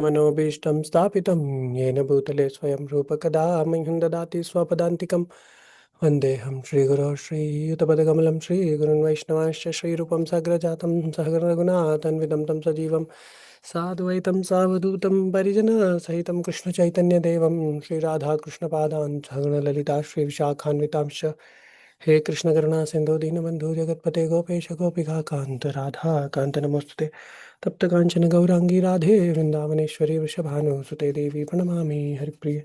मनोभीष्टं स्थापितं येन भूतले स्वयं रूपकदा मह्यं ददाति स्वपदान्तिकं। वन्देऽहं श्रीगुरो श्रीयुतपदकमलं श्रीगुरुन् वैष्णवांश्च श्रीरूपं साग्रजातं सहगणरघुनाथन्वितं तं सजीवं साद्वैतं सावधूतं परिजनसहितं कृष्णचैतन्यदेवं श्रीराधाकृष्णपादान् सहगणललिता श्रीविशाखान्वितांश्च। हे कृष्ण करुणा सिंधु दीनबंधु जगतपते गोपेश गोपिका कांत राधा कांत नमोस्तुते। तप्त कांचन गौरांगी राधे वृंदावनेश्वरी वृषभानुसुते देवी प्रणमामि हरिप्रिय।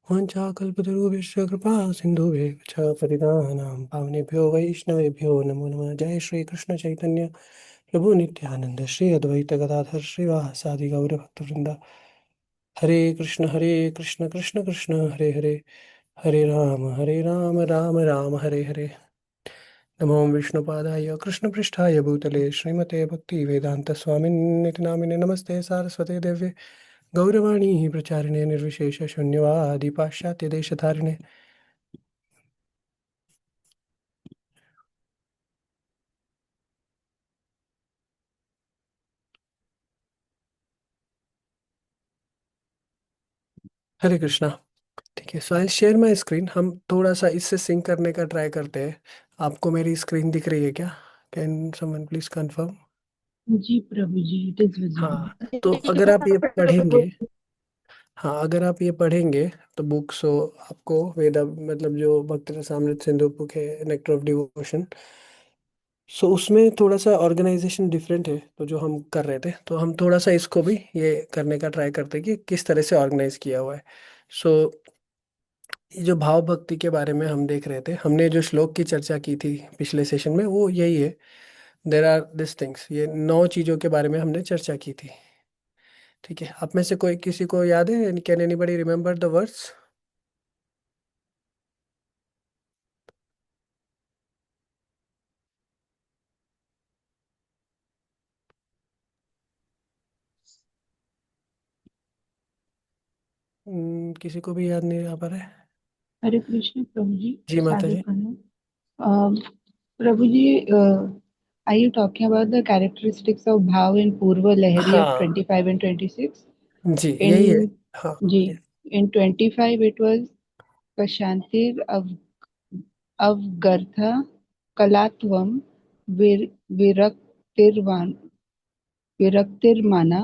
वाञ्छाकल्पतरुभ्यश्च कृपा सिन्धुभ्यः च पतितानां पावनेभ्यो वैष्णवेभ्यो नमो नमः। जय श्री कृष्ण चैतन्य प्रभु नित्यानंद श्री अद्वैत गदाधर श्रीवासादि गौरभक्तवृंदा। हरे कृष्ण कृष्ण कृष्ण हरे हरे, हरे राम राम राम हरे हरे। नमो विष्णुपादाय कृष्णपृष्ठाय भूतले श्रीमते भक्तिवेदान्तस्वामिन्निति नामिने नमस्ते सारस्वते देव्ये गौरवाणी प्रचारिणे निर्विशेष शून्यवादी पाश्चात्य देशधारिणे। हरे कृष्णा। ठीक है, so I share my screen. हम थोड़ा सा इससे सिंक करने का ट्राई करते हैं। आपको मेरी स्क्रीन दिख रही है क्या? Can someone please confirm? जी प्रभु जी, इट इज हाँ, विजिबल। तो अगर आप ये पढ़ेंगे, हाँ अगर आप ये पढ़ेंगे तो बुक सो आपको वेदा मतलब जो भक्ति रसामृत सिंधु बुक है, नेक्टर ऑफ डिवोशन, सो उसमें थोड़ा सा ऑर्गेनाइजेशन डिफरेंट है। तो जो हम कर रहे थे तो हम थोड़ा सा इसको भी ये करने का ट्राई करते हैं कि किस तरह से ऑर्गेनाइज किया हुआ है। सो ये जो भाव भक्ति के बारे में हम देख रहे थे, हमने जो श्लोक की चर्चा की थी पिछले सेशन में वो यही है। देर आर दिस थिंग्स, ये 9 चीजों के बारे में हमने चर्चा की थी। ठीक है, आप में से कोई किसी को याद है? Can anybody remember the words? किसी को भी याद नहीं आ पा रहा है? हरे कृष्ण प्रभु जी। जी माता सादर जी। प्रणाम। प्रभु जी, are you talking about the characteristics of bhav in Purva Lahari of हाँ 25 and 26? जी, In यही है। हाँ जी, in 25 it was Kashantir Avgartha Kalatvam Viraktirvan विरक्तिर्माना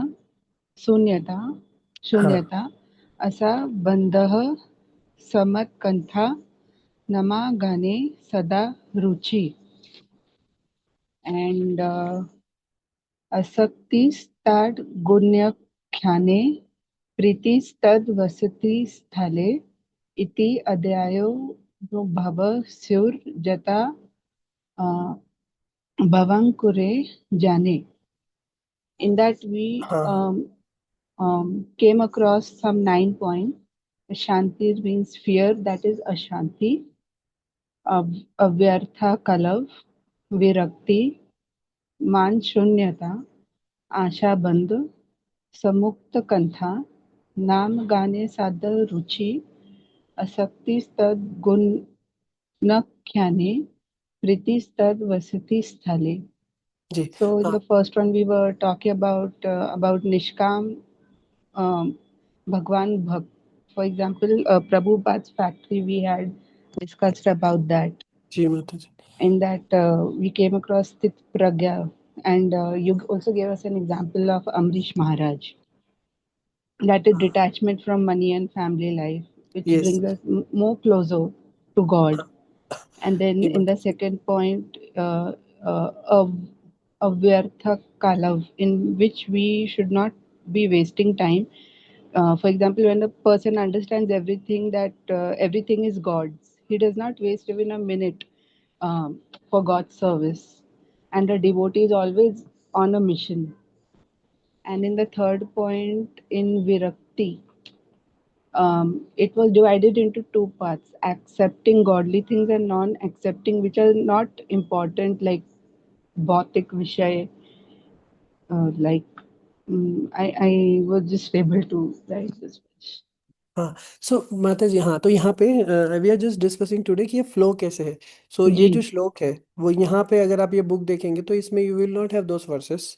शून्यता हाँ शून्यता असा बंधः समत्कंथा नमागाने सदा रुचि and असक्तिस्ताड गुण्याख्याने प्रीतिस्तद वसति स्थले इति अध्यायो भव स्युर्जता भवंकुरे जाने. In that we हाँ came across some 9 points. Shanti means fear, that is Ashanti. Avyartha Kalav, Virakti, मान शून्यता, आशा बंद, समुक्त कंथा, नाम गाने साध रुचि, असक्ति स्तद गुण नख्याने, प्रीति स्तद वसति स्थले. जी। So in हाँ the first one we were talking about Nishkam Bhagwan Bhakt. For example, Prabhupada's factory, we had discussed about that. जी माता जी। In that, we came across Tit Pragya, and you also gave us an example of Amrish Maharaj. That is हाँ detachment from money and family life, which yes. brings us more closer to God. हाँ And then ji in माता the second point, of Avyartha Kalav, in which we should not be wasting time. For example, when a person understands everything, that everything is God's, he does not waste even a minute for God's service. And a devotee is always on a mission. And in the third point, in Virakti, it was divided into two parts: accepting godly things and non accepting, which are not important, like Bhautik Vishay. Like, I was just able to write this much. हाँ। सो माता जी, हाँ तो यहाँ पे we are just discussing today कि ये flow कैसे है। सो ये जो जी, श्लोक है वो यहाँ पे अगर आप ये बुक देखेंगे तो इसमें you will not have those verses.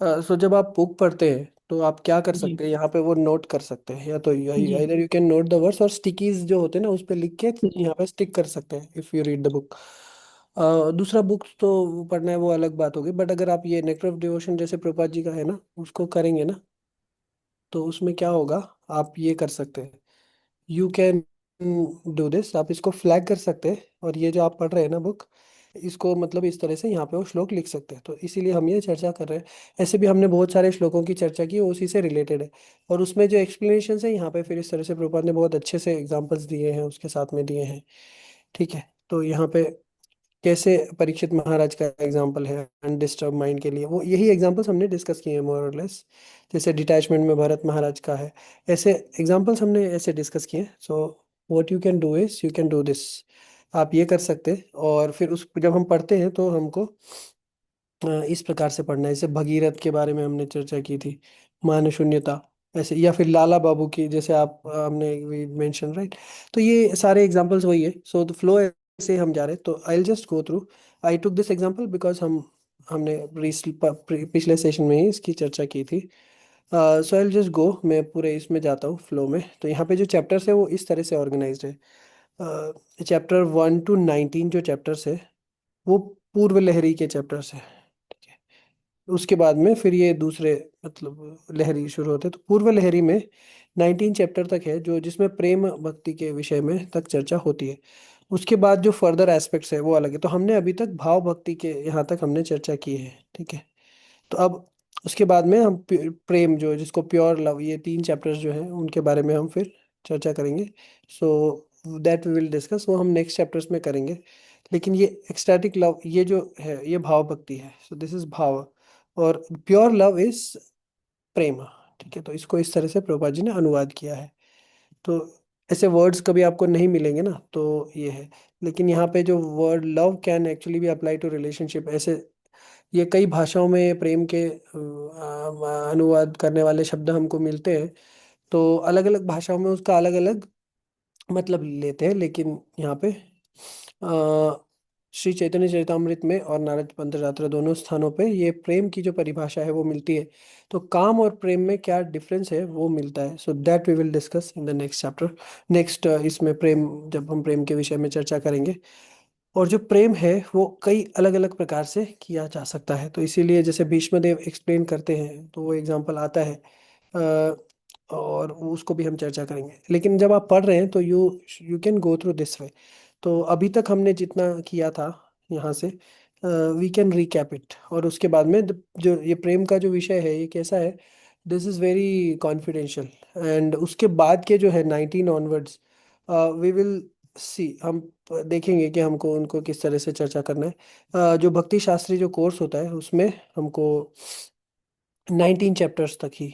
So जब आप बुक पढ़ते हैं तो आप क्या कर जी सकते हैं यहाँ पे, वो नोट कर सकते हैं, या तो जी इधर you can note the words, और स्टिकीज जो होते हैं ना उस पे लिख के जी यहाँ पे स्टिक कर सकते हैं if you read the book. दूसरा बुक तो पढ़ना है वो अलग बात होगी, बट अगर आप ये नेक्टर ऑफ डिवोशन जैसे प्रभुपाद जी का है ना उसको करेंगे ना, तो उसमें क्या होगा, आप ये कर सकते हैं, यू कैन डू दिस, आप इसको फ्लैग कर सकते हैं, और ये जो आप पढ़ रहे हैं ना बुक, इसको मतलब इस तरह से यहाँ पे वो श्लोक लिख सकते हैं, तो इसीलिए हम ये चर्चा कर रहे हैं। ऐसे भी हमने बहुत सारे श्लोकों की चर्चा की, वो उसी से रिलेटेड है, और उसमें जो एक्सप्लेनेशन है यहाँ पे फिर इस तरह से प्रभुपाद ने बहुत अच्छे से एग्जांपल्स दिए हैं उसके साथ में दिए हैं। ठीक है, तो यहाँ पे कैसे परीक्षित महाराज का एग्जाम्पल है अनडिस्टर्ब माइंड के लिए, वो यही एग्जाम्पल्स हमने डिस्कस किए हैं मोर और लेस। जैसे डिटैचमेंट में भरत महाराज का है, ऐसे एग्जाम्पल्स हमने ऐसे डिस्कस किए। So what you can do is you can do this, आप ये कर सकते हैं, और फिर उस जब हम पढ़ते हैं तो हमको इस प्रकार से पढ़ना है। जैसे भगीरथ के बारे में हमने चर्चा की थी, मान शून्यता, ऐसे, या फिर लाला बाबू की जैसे आप हमने मेंशन, राइट। तो ये सारे एग्जांपल्स वही है, सो द फ्लो से हम जा रहे हैं, तो I will just go through. I took this example because हमने पिछले सेशन में ही इसकी चर्चा की थी। सो आई विल जस्ट गो, मैं पूरे इसमें जाता हूँ फ्लो में। तो यहाँ पे जो चैप्टर्स है वो इस तरह से ऑर्गेनाइज्ड है। चैप्टर 1 to 19 जो चैप्टर्स है वो पूर्व लहरी के चैप्टर्स है। ठीक है, उसके बाद में फिर ये दूसरे मतलब लहरी शुरू होते हैं, तो पूर्व लहरी में 19 चैप्टर तक है जो जिसमें प्रेम भक्ति के विषय में तक चर्चा होती है। उसके बाद जो फर्दर एस्पेक्ट्स है वो अलग है, तो हमने अभी तक भाव भक्ति के यहाँ तक हमने चर्चा की है। ठीक है, तो अब उसके बाद में हम प्रेम जो जिसको प्योर लव, ये 3 चैप्टर्स जो हैं उनके बारे में हम फिर चर्चा करेंगे। So that we will discuss, वो हम नेक्स्ट चैप्टर्स में करेंगे। लेकिन ये एक्सटैटिक लव ये जो है ये भाव भक्ति है, सो दिस इज भाव, और प्योर लव इज प्रेम। ठीक है, तो इसको इस तरह से प्रभुपाद जी ने अनुवाद किया है। तो ऐसे वर्ड्स कभी आपको नहीं मिलेंगे ना, तो ये है। लेकिन यहाँ पे जो वर्ड लव कैन एक्चुअली भी अप्लाई टू रिलेशनशिप, ऐसे ये कई भाषाओं में प्रेम के अनुवाद करने वाले शब्द हमको मिलते हैं, तो अलग अलग भाषाओं में उसका अलग अलग मतलब लेते हैं। लेकिन यहाँ पे श्री चैतन्य चरितामृत में और नारद पंथ रात्र दोनों स्थानों पे ये प्रेम की जो परिभाषा है वो मिलती है। तो काम और प्रेम में क्या डिफरेंस है वो मिलता है, so that we will discuss in the next chapter. Next इसमें प्रेम, जब हम प्रेम के विषय में चर्चा करेंगे। और जो प्रेम है वो कई अलग अलग प्रकार से किया जा सकता है, तो इसीलिए जैसे भीष्मदेव एक्सप्लेन करते हैं तो वो एग्जाम्पल आता है, और उसको भी हम चर्चा करेंगे। लेकिन जब आप पढ़ रहे हैं तो you you can go through this way. तो अभी तक हमने जितना किया था यहाँ से, वी कैन रिकैप इट, और उसके बाद में जो ये प्रेम का जो विषय है ये कैसा है, this is very confidential. And उसके बाद के जो है 19 ऑनवर्ड्स वी विल सी, हम देखेंगे कि हमको उनको किस तरह से चर्चा करना है। जो भक्ति शास्त्री जो कोर्स होता है उसमें हमको 19 चैप्टर्स तक ही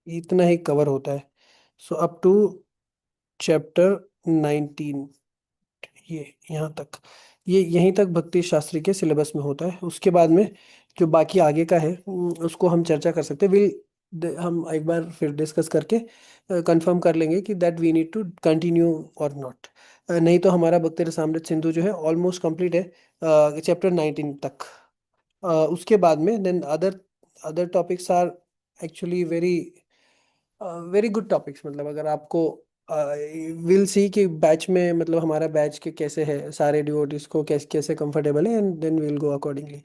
इतना ही कवर होता है। सो अप टू चैप्टर 19, ये यहाँ तक, ये यहीं तक भक्ति शास्त्री के सिलेबस में होता है। उसके बाद में जो बाकी आगे का है उसको हम चर्चा कर सकते हैं। हम एक बार फिर डिस्कस करके कंफर्म कर लेंगे कि that we need to continue और नॉट। नहीं तो हमारा भक्ति रसामृत सिंधु जो है ऑलमोस्ट कंप्लीट है चैप्टर 19 तक। उसके बाद में then other other topics are actually very very good topics, मतलब अगर आपको विल सी कि बैच में मतलब हमारा बैच के कैसे है, सारे डिवोटीज को कैसे कैसे कंफर्टेबल है, and then will go accordingly.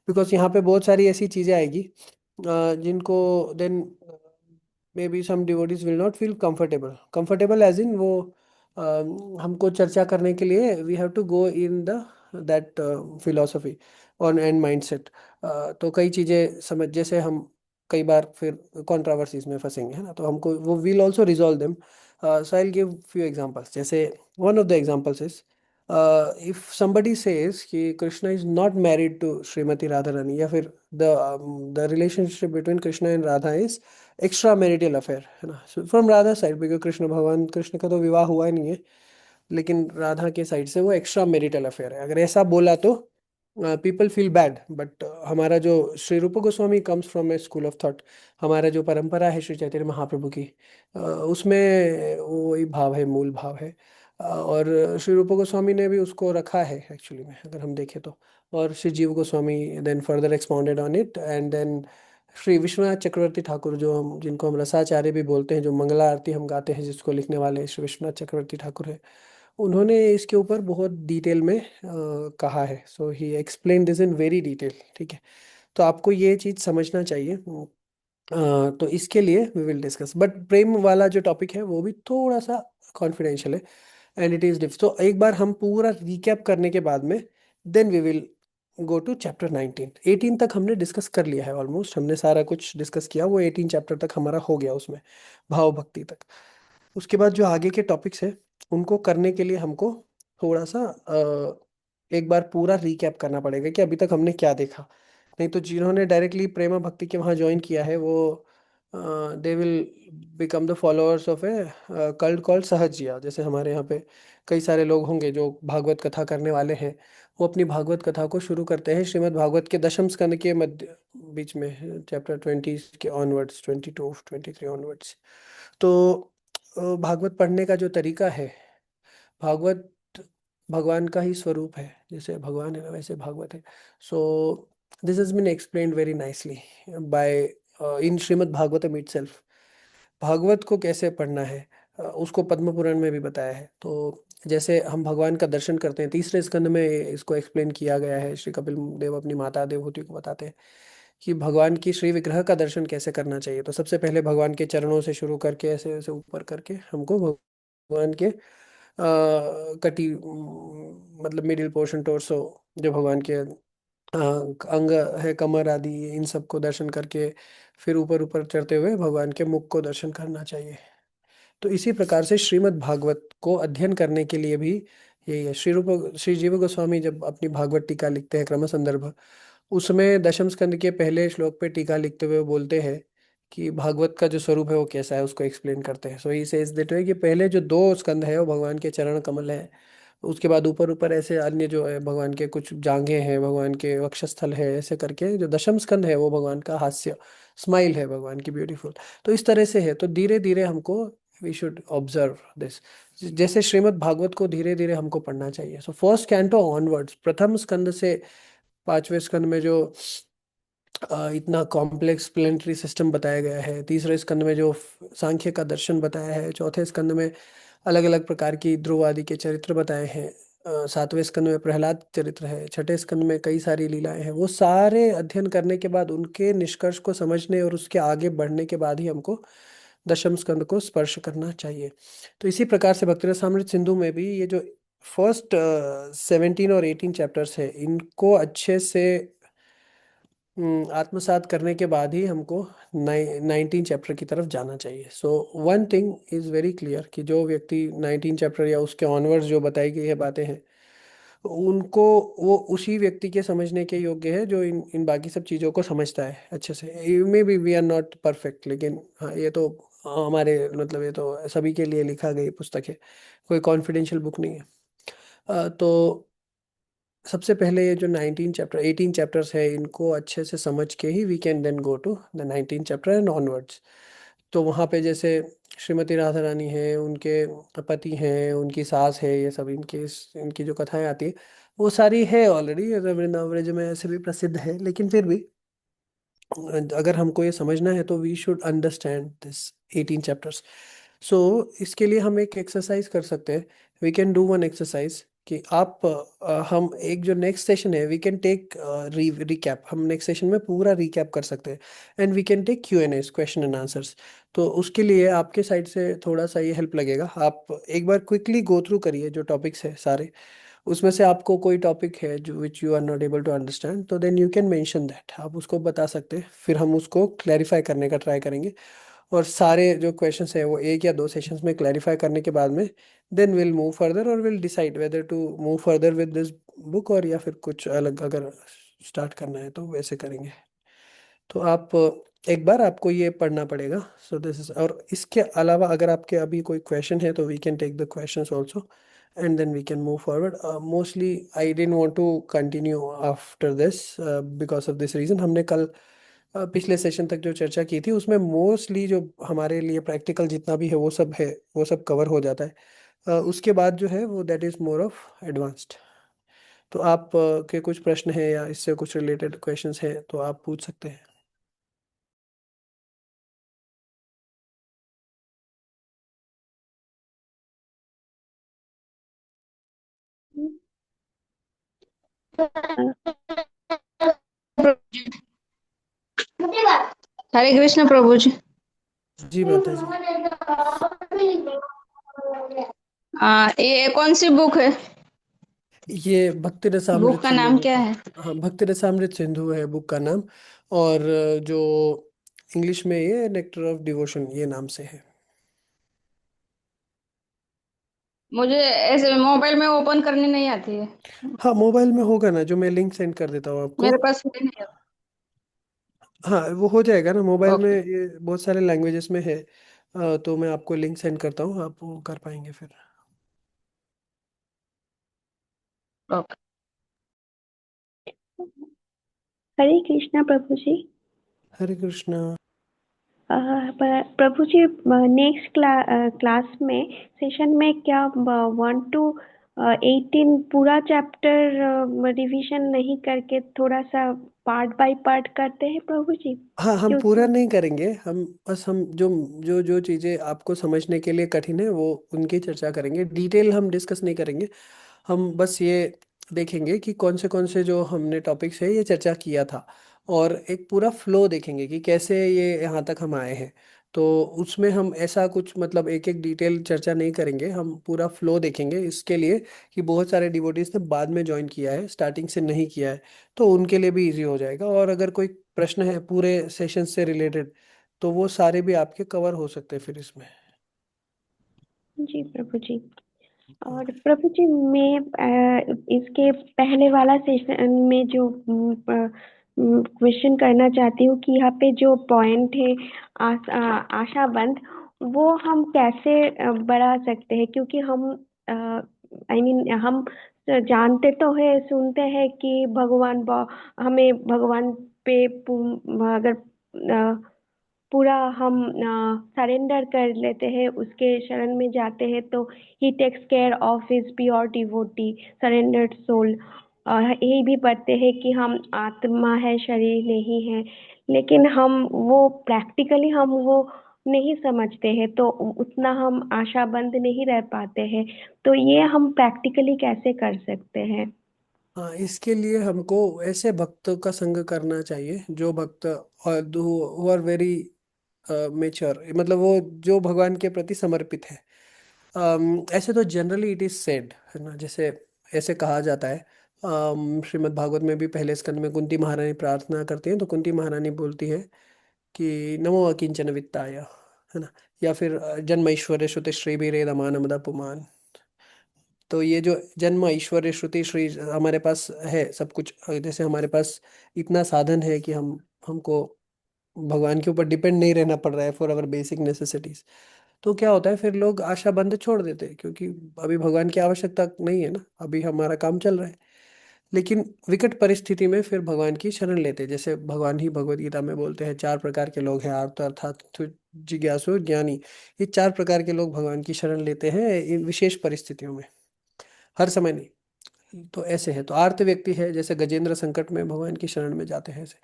Because यहाँ पे बहुत सारी ऐसी चीज़ें आएगी जिनको then maybe some devotees will not feel comfortable, comfortable as in वो हमको चर्चा करने के लिए we have to go in the that philosophy और एंड माइंडसेट। तो कई चीज़ें समझ, जैसे हम कई बार फिर कंट्रोवर्सीज में फंसेंगे, है ना, तो हमको वो will also resolve them. So I will give few examples. जैसे one of the examples is, if somebody says कि Krishna is not married to Shrimati Radha Rani, या फिर the relationship between Krishna and Radha is extra marital affair, है ना, from Radha side, because Krishna भगवान कृष्ण का तो विवाह हुआ ही नहीं है, लेकिन राधा के साइड से वो एक्स्ट्रा मैरिटल अफेयर है, अगर ऐसा बोला तो पीपल फील बैड। बट हमारा जो श्री रूप Goswami comes from A school of thought, हमारा जो परंपरा है श्री चैतन्य महाप्रभु की, उसमें वही भाव है, मूल भाव है। और श्री रूप गोस्वामी ने भी उसको रखा है एक्चुअली में, अगर हम देखें तो। और Shri Jiva Goswami then further expounded on it, and then Shri Vishwanath Chakravarti Thakur, जो हम जिनको हम रसाचार्य भी बोलते हैं, जो मंगला आरती हम गाते हैं, जिसको लिखने वाले श्री विश्वनाथ चक्रवर्ती ठाकुर है, उन्होंने इसके ऊपर बहुत डिटेल में कहा है। So he explain this in very detail, ठीक है। तो आपको ये चीज़ समझना चाहिए। तो इसके लिए वी विल डिस्कस, बट प्रेम वाला जो टॉपिक है वो भी थोड़ा सा कॉन्फिडेंशियल है, एंड इट इज डिफ। तो एक बार हम पूरा रिकैप करने के बाद में then we will go to chapter 19। 18 तक हमने डिस्कस कर लिया है, ऑलमोस्ट हमने सारा कुछ डिस्कस किया, वो 18 चैप्टर तक हमारा हो गया उसमें, भाव भक्ति तक। उसके बाद जो आगे के टॉपिक्स हैं उनको करने के लिए हमको थोड़ा सा एक बार पूरा रिकैप करना पड़ेगा कि अभी तक हमने क्या देखा। नहीं तो जिन्होंने डायरेक्टली प्रेमा भक्ति के वहाँ ज्वाइन किया है वो they will become the followers of A cult called Sahajiya. जैसे हमारे यहाँ पे कई सारे लोग होंगे जो भागवत कथा करने वाले हैं, वो अपनी भागवत कथा को शुरू करते हैं श्रीमद् भागवत के दशम स्कंद के मध्य बीच में, चैप्टर 20 के ऑनवर्ड्स, 22 23 ऑनवर्ड्स। तो भागवत पढ़ने का जो तरीका है, भागवत भगवान का ही स्वरूप है, जैसे भगवान है ना वैसे भागवत है। So this has been explained very nicely by in Shrimad Bhagavatam itself. Bhagavat को कैसे पढ़ना है उसको पद्म पुराण में भी बताया है। तो जैसे हम भगवान का दर्शन करते हैं, तीसरे स्कंद में इसको एक्सप्लेन किया गया है। श्री कपिल देव अपनी माता देवहूति को बताते हैं कि भगवान की श्री विग्रह का दर्शन कैसे करना चाहिए। तो सबसे पहले भगवान के चरणों से शुरू करके ऐसे ऐसे ऊपर करके हमको भगवान के कटी मतलब मिडिल पोर्शन, टोर्सो, जो भगवान के अंग है, कमर आदि, इन सबको दर्शन करके फिर ऊपर ऊपर चढ़ते हुए भगवान के मुख को दर्शन करना चाहिए। तो इसी प्रकार से श्रीमद् भागवत को अध्ययन करने के लिए भी यही है। श्री जीव गोस्वामी जब अपनी भागवत टीका लिखते हैं, क्रम संदर्भ, उसमें दशम स्कंद के पहले श्लोक पे टीका लिखते हुए बोलते हैं कि भागवत का जो स्वरूप है वो कैसा है, उसको एक्सप्लेन करते हैं। सो ही सेज दैट वे कि पहले जो दो स्कंद है वो भगवान के चरण कमल है, उसके बाद ऊपर ऊपर ऐसे अन्य जो है भगवान के कुछ जांघें हैं, भगवान के वक्षस्थल है, ऐसे करके जो दशम स्कंद है वो भगवान का हास्य, स्माइल है भगवान की ब्यूटीफुल। तो इस तरह से है। तो धीरे धीरे हमको वी शुड ऑब्जर्व दिस, जैसे श्रीमद् भागवत को धीरे धीरे हमको पढ़ना चाहिए। सो फर्स्ट कैंटो ऑनवर्ड्स, प्रथम स्कंद से पांचवें स्कंद में जो इतना कॉम्प्लेक्स प्लेनेटरी सिस्टम बताया गया है, तीसरे स्कंद में जो सांख्य का दर्शन बताया है, चौथे स्कंद में अलग अलग प्रकार की ध्रुव आदि के चरित्र बताए हैं, सातवें स्कंद में प्रहलाद चरित्र है, छठे स्कंद में कई सारी लीलाएं हैं। वो सारे अध्ययन करने के बाद उनके निष्कर्ष को समझने और उसके आगे बढ़ने के बाद ही हमको दशम स्कंद को स्पर्श करना चाहिए। तो इसी प्रकार से भक्तिरसामृत सिंधु में भी ये जो फर्स्ट 17 और 18 चैप्टर्स है, इनको अच्छे से आत्मसात करने के बाद ही हमको 19 चैप्टर की तरफ जाना चाहिए। So one thing is very clear कि जो व्यक्ति 19 चैप्टर या उसके ऑनवर्ड्स जो बताई गई है बातें हैं, उनको, वो उसी व्यक्ति के समझने के योग्य है जो इन इन बाकी सब चीज़ों को समझता है अच्छे से। Maybe we are not perfect, लेकिन हाँ ये तो हमारे मतलब ये तो सभी के लिए लिखा गई पुस्तक है, कोई कॉन्फिडेंशियल बुक नहीं है। तो सबसे पहले ये जो 19 चैप्टर 18 चैप्टर्स है, इनको अच्छे से समझ के ही we can then go to the 19 chapter and onwards. तो वहाँ पे जैसे श्रीमती राधा रानी है, उनके पति हैं, उनकी सास है, ये सब इनकी इनकी जो कथाएं आती है वो सारी है ऑलरेडी, वृंदावन ब्रज में ऐसे भी प्रसिद्ध है। लेकिन फिर भी अगर हमको ये समझना है तो we should understand this 18 chapters. So इसके लिए हम एक एक्सरसाइज कर सकते हैं। We can do one exercise कि आप हम एक जो नेक्स्ट सेशन है वी कैन टेक रिकैप, हम नेक्स्ट सेशन में पूरा रिकैप कर सकते हैं, and we can take Q&As, question and answers. तो उसके लिए आपके साइड से थोड़ा सा ये हेल्प लगेगा। आप एक बार क्विकली गो थ्रू करिए जो टॉपिक्स है सारे, उसमें से आपको कोई टॉपिक है जो which you are not able to understand, तो then you can mention that, आप उसको बता सकते हैं, फिर हम उसको क्लैरिफाई करने का ट्राई करेंगे। और सारे जो क्वेश्चंस है वो एक या दो सेशंस में क्लैरिफाई करने के बाद में देन विल मूव फर्दर और will decide whether to move further with this book, और या फिर कुछ अलग अगर स्टार्ट करना है तो वैसे करेंगे। तो आप एक बार आपको ये पढ़ना पड़ेगा। सो दिस इज, और इसके अलावा अगर आपके अभी कोई क्वेश्चन है तो we can take the questions also and then we can move forward. Mostly I didn't want to continue after this because of this reason. हमने कल पिछले सेशन तक जो चर्चा की थी उसमें मोस्टली जो हमारे लिए प्रैक्टिकल जितना भी है वो सब है, वो सब कवर हो जाता है। उसके बाद जो है वो that is more of advanced. तो आप के कुछ प्रश्न है या इससे कुछ रिलेटेड क्वेश्चंस हैं तो आप पूछ सकते हैं। हरे कृष्ण प्रभु जी। जी माता जी। ये कौन सी बुक है? ये भक्ति बुक रसामृत का सिंधु नाम बुक क्या है। है? हाँ, भक्ति रसामृत सिंधु है बुक का नाम। और जो इंग्लिश में ये नेक्टर ऑफ डिवोशन ये नाम से है। मुझे ऐसे मोबाइल में ओपन करनी नहीं आती है। हाँ, मोबाइल में होगा ना, जो मैं लिंक सेंड कर देता हूँ आपको। मेरे पास है नहीं। हाँ, वो हो जाएगा ना, मोबाइल में ओके। ये बहुत सारे लैंग्वेजेस में है। तो मैं आपको लिंक सेंड करता हूँ, आप वो कर पाएंगे फिर। ओके। हरे कृष्णा प्रभु जी। हरे कृष्णा। प्रभु जी, नेक्स्ट क्लास में सेशन में क्या 1 to 18 पूरा चैप्टर रिवीजन नहीं करके थोड़ा सा पार्ट बाय पार्ट करते हैं प्रभु जी? हाँ, हम पूरा क्योंकि नहीं करेंगे, हम बस हम जो जो जो चीज़ें आपको समझने के लिए कठिन है वो उनकी चर्चा करेंगे, डिटेल हम डिस्कस नहीं करेंगे। हम बस ये देखेंगे कि कौन से जो हमने टॉपिक्स है ये चर्चा किया था, और एक पूरा फ्लो देखेंगे कि कैसे ये यहाँ तक हम आए हैं। तो उसमें हम ऐसा कुछ मतलब एक एक डिटेल चर्चा नहीं करेंगे, हम पूरा फ्लो देखेंगे इसके लिए कि बहुत सारे डिवोटीज ने बाद में ज्वाइन किया है, स्टार्टिंग से नहीं किया है। तो उनके लिए भी इजी हो जाएगा, और अगर कोई प्रश्न है पूरे सेशन से रिलेटेड तो वो सारे भी आपके कवर हो सकते हैं फिर इसमें। जी प्रभु जी। और ओके। प्रभु जी, मैं इसके पहले वाला सेशन में जो क्वेश्चन करना चाहती हूँ कि यहाँ पे जो पॉइंट है आशाबंद, वो हम कैसे बढ़ा सकते हैं? क्योंकि हम आई मीन हम जानते तो है, सुनते हैं कि हमें भगवान पे अगर पूरा हम सरेंडर कर लेते हैं, उसके शरण में जाते हैं, तो he takes care of his pure devotee surrendered soul. और यही भी पढ़ते हैं कि हम आत्मा है, शरीर नहीं है। लेकिन हम वो प्रैक्टिकली हम वो नहीं समझते हैं, तो उतना हम आशाबंद नहीं रह पाते हैं। तो ये हम प्रैक्टिकली कैसे कर सकते हैं? हाँ, इसके लिए हमको ऐसे भक्तों का संग करना चाहिए जो भक्त और हु आर वेरी मेच्योर, मतलब वो जो भगवान के प्रति समर्पित है। ऐसे तो जनरली इट इज सेड है ना, जैसे ऐसे कहा जाता है। श्रीमद् भागवत में भी पहले स्कंद में कुंती महारानी प्रार्थना करती हैं, तो कुंती महारानी बोलती है कि नमो अकिंचन वित्ताय, है ना। या फिर जन्म ऐश्वर्य श्रुति श्री भी रेदमान पुमान। तो ये जो जन्म ऐश्वर्य श्रुति श्री हमारे पास है सब कुछ, जैसे हमारे पास इतना साधन है कि हमको भगवान के ऊपर डिपेंड नहीं रहना पड़ रहा है फॉर अवर बेसिक नेसेसिटीज। तो क्या होता है फिर लोग आशा बंद छोड़ देते हैं, क्योंकि अभी भगवान की आवश्यकता नहीं है ना, अभी हमारा काम चल रहा है। लेकिन विकट परिस्थिति में फिर भगवान की शरण लेते हैं, जैसे भगवान ही भगवत गीता में बोलते हैं 4 प्रकार के लोग हैं, आर्त अर्थात जिज्ञासु ज्ञानी। ये 4 प्रकार के लोग भगवान की शरण लेते हैं इन विशेष परिस्थितियों में, हर समय नहीं। तो ऐसे है, तो आर्त व्यक्ति है जैसे गजेंद्र संकट में भगवान की शरण में जाते हैं ऐसे।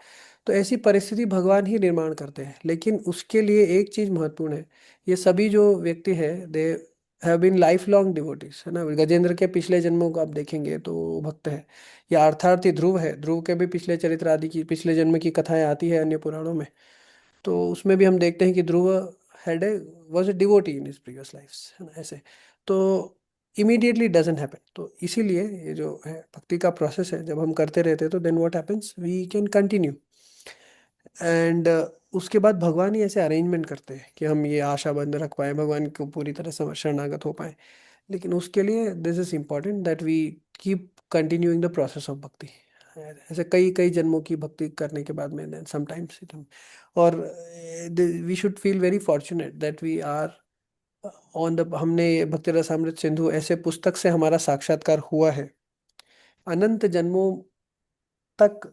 तो ऐसी परिस्थिति भगवान ही निर्माण करते हैं, लेकिन उसके लिए एक चीज महत्वपूर्ण है। ये सभी जो व्यक्ति है they have been life long devotees, है ना। गजेंद्र के पिछले जन्मों को आप देखेंगे तो वो भक्त है। या अर्थार्थी ध्रुव है, ध्रुव के भी पिछले चरित्र आदि की पिछले जन्म की कथाएं आती है अन्य पुराणों में। तो उसमें भी हम देखते हैं कि Dhruva had a was a devotee in his previous lifes, है ना ऐसे। तो इमीडिएटली डजंट हैपन, तो इसीलिए ये जो है भक्ति का प्रोसेस है, जब हम करते रहते हैं तो then what happens we can continue. And उसके बाद भगवान ही ऐसे अरेंजमेंट करते हैं कि हम ये आशा बंद रख पाए, भगवान को पूरी तरह शरणागत हो पाए। लेकिन उसके लिए this is important that we keep continuing the process of bhakti. ऐसे कई कई जन्मों की भक्ति करने के बाद में समटाइम्स और we should feel very fortunate that we are on the, हमने ये भक्ति रसामृत सिंधु ऐसे पुस्तक से हमारा साक्षात्कार हुआ है। अनंत जन्मों तक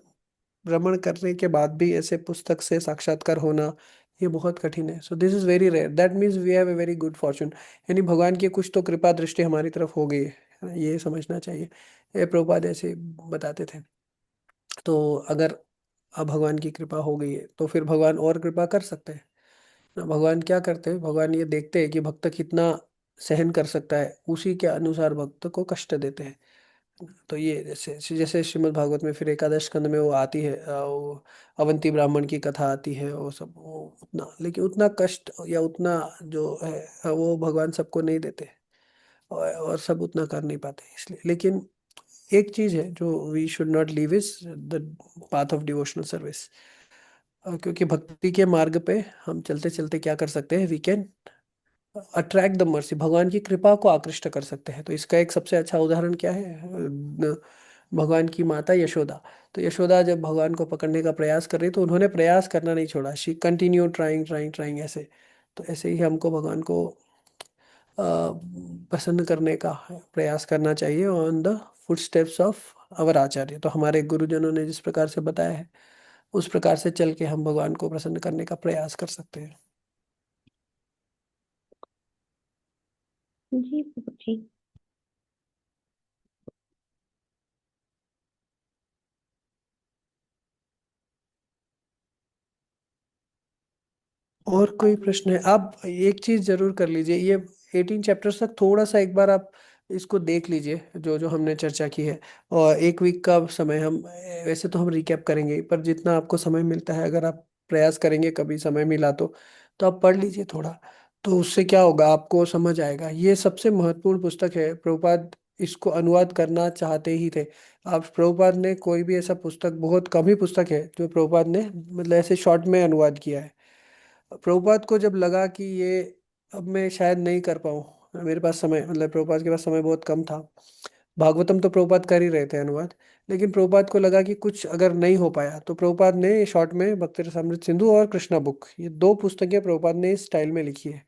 भ्रमण करने के बाद भी ऐसे पुस्तक से साक्षात्कार होना ये बहुत कठिन है। So this is very rare, that means we have a very good fortune. यानी भगवान की कुछ तो कृपा दृष्टि हमारी तरफ हो गई है ना, ये समझना चाहिए। ये प्रभुपाद ऐसे बताते थे। तो अगर अब भगवान की कृपा हो गई है तो फिर भगवान और कृपा कर सकते हैं ना। भगवान क्या करते हैं, भगवान ये देखते हैं कि भक्त कितना सहन कर सकता है, उसी के अनुसार भक्त को कष्ट देते हैं। तो ये जैसे जैसे श्रीमद् भागवत में फिर एकादश स्कंद में वो आती है, वो अवंती ब्राह्मण की कथा आती है, वो सब वो उतना, लेकिन उतना कष्ट या उतना जो है वो भगवान सबको नहीं देते, और सब उतना कर नहीं पाते इसलिए। लेकिन एक चीज है जो we should not leave is the path of devotional service. क्योंकि भक्ति के मार्ग पे हम चलते चलते क्या कर सकते हैं, we can attract the mercy, भगवान की कृपा को आकृष्ट कर सकते हैं। तो इसका एक सबसे अच्छा उदाहरण क्या है, भगवान की माता यशोदा। तो यशोदा जब भगवान को पकड़ने का प्रयास कर रही तो उन्होंने प्रयास करना नहीं छोड़ा, she continue trying trying trying ऐसे। तो ऐसे ही हमको भगवान को प्रसन्न करने का प्रयास करना चाहिए on the footsteps of our acharya. तो हमारे गुरुजनों ने जिस प्रकार से बताया है उस प्रकार से चल के हम भगवान को प्रसन्न करने का प्रयास कर सकते हैं। जी प्रभु जी। और कोई प्रश्न है? आप एक चीज जरूर कर लीजिए, ये 18 चैप्टर्स तक थोड़ा सा एक बार आप इसको देख लीजिए जो जो हमने चर्चा की है। और एक वीक का समय हम वैसे तो हम रिकैप करेंगे, पर जितना आपको समय मिलता है अगर आप प्रयास करेंगे, कभी समय मिला तो आप पढ़ लीजिए थोड़ा। तो उससे क्या होगा, आपको समझ आएगा। ये सबसे महत्वपूर्ण पुस्तक है, प्रभुपाद इसको अनुवाद करना चाहते ही थे। आप प्रभुपाद ने कोई भी ऐसा पुस्तक, बहुत कम ही पुस्तक है जो प्रभुपाद ने मतलब ऐसे शॉर्ट में अनुवाद किया है। प्रभुपाद को जब लगा कि ये अब मैं शायद नहीं कर पाऊँ, मेरे पास समय मतलब प्रभुपाद के पास समय बहुत कम था। भागवतम तो प्रभुपाद कर ही रहे थे अनुवाद, लेकिन प्रभुपाद को लगा कि कुछ अगर नहीं हो पाया तो प्रभुपाद ने शॉर्ट में भक्ति रसामृत सिंधु और कृष्णा बुक, ये दो पुस्तकें प्रभुपाद ने इस स्टाइल में लिखी है।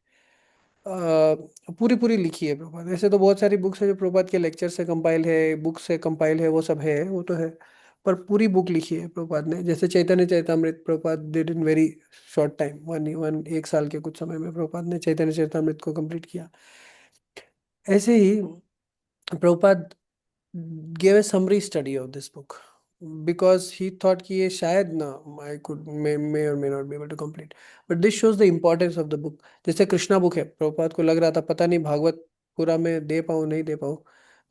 पूरी पूरी लिखी है प्रभुपाद। ऐसे तो बहुत सारी बुक्स है जो प्रभुपाद के लेक्चर से कंपाइल है, बुक से कंपाइल है, वो सब है, वो तो है। पर पूरी बुक लिखी है प्रभुपाद ने। जैसे Chaitanya Charitamrita Prabhupada did in very short time, one एक साल के कुछ समय में प्रभुपाद ने चैतन्य चैतामृत को कंप्लीट किया। ऐसे ही Prabhupada gave a summary study of this book because he thought कि ये शायद ना I could may or may not be able to complete, but this shows the importance of the book। जैसे कृष्णा बुक है, प्रभुपाद को लग रहा था पता नहीं भागवत पूरा मैं दे पाऊँ नहीं दे पाऊँ,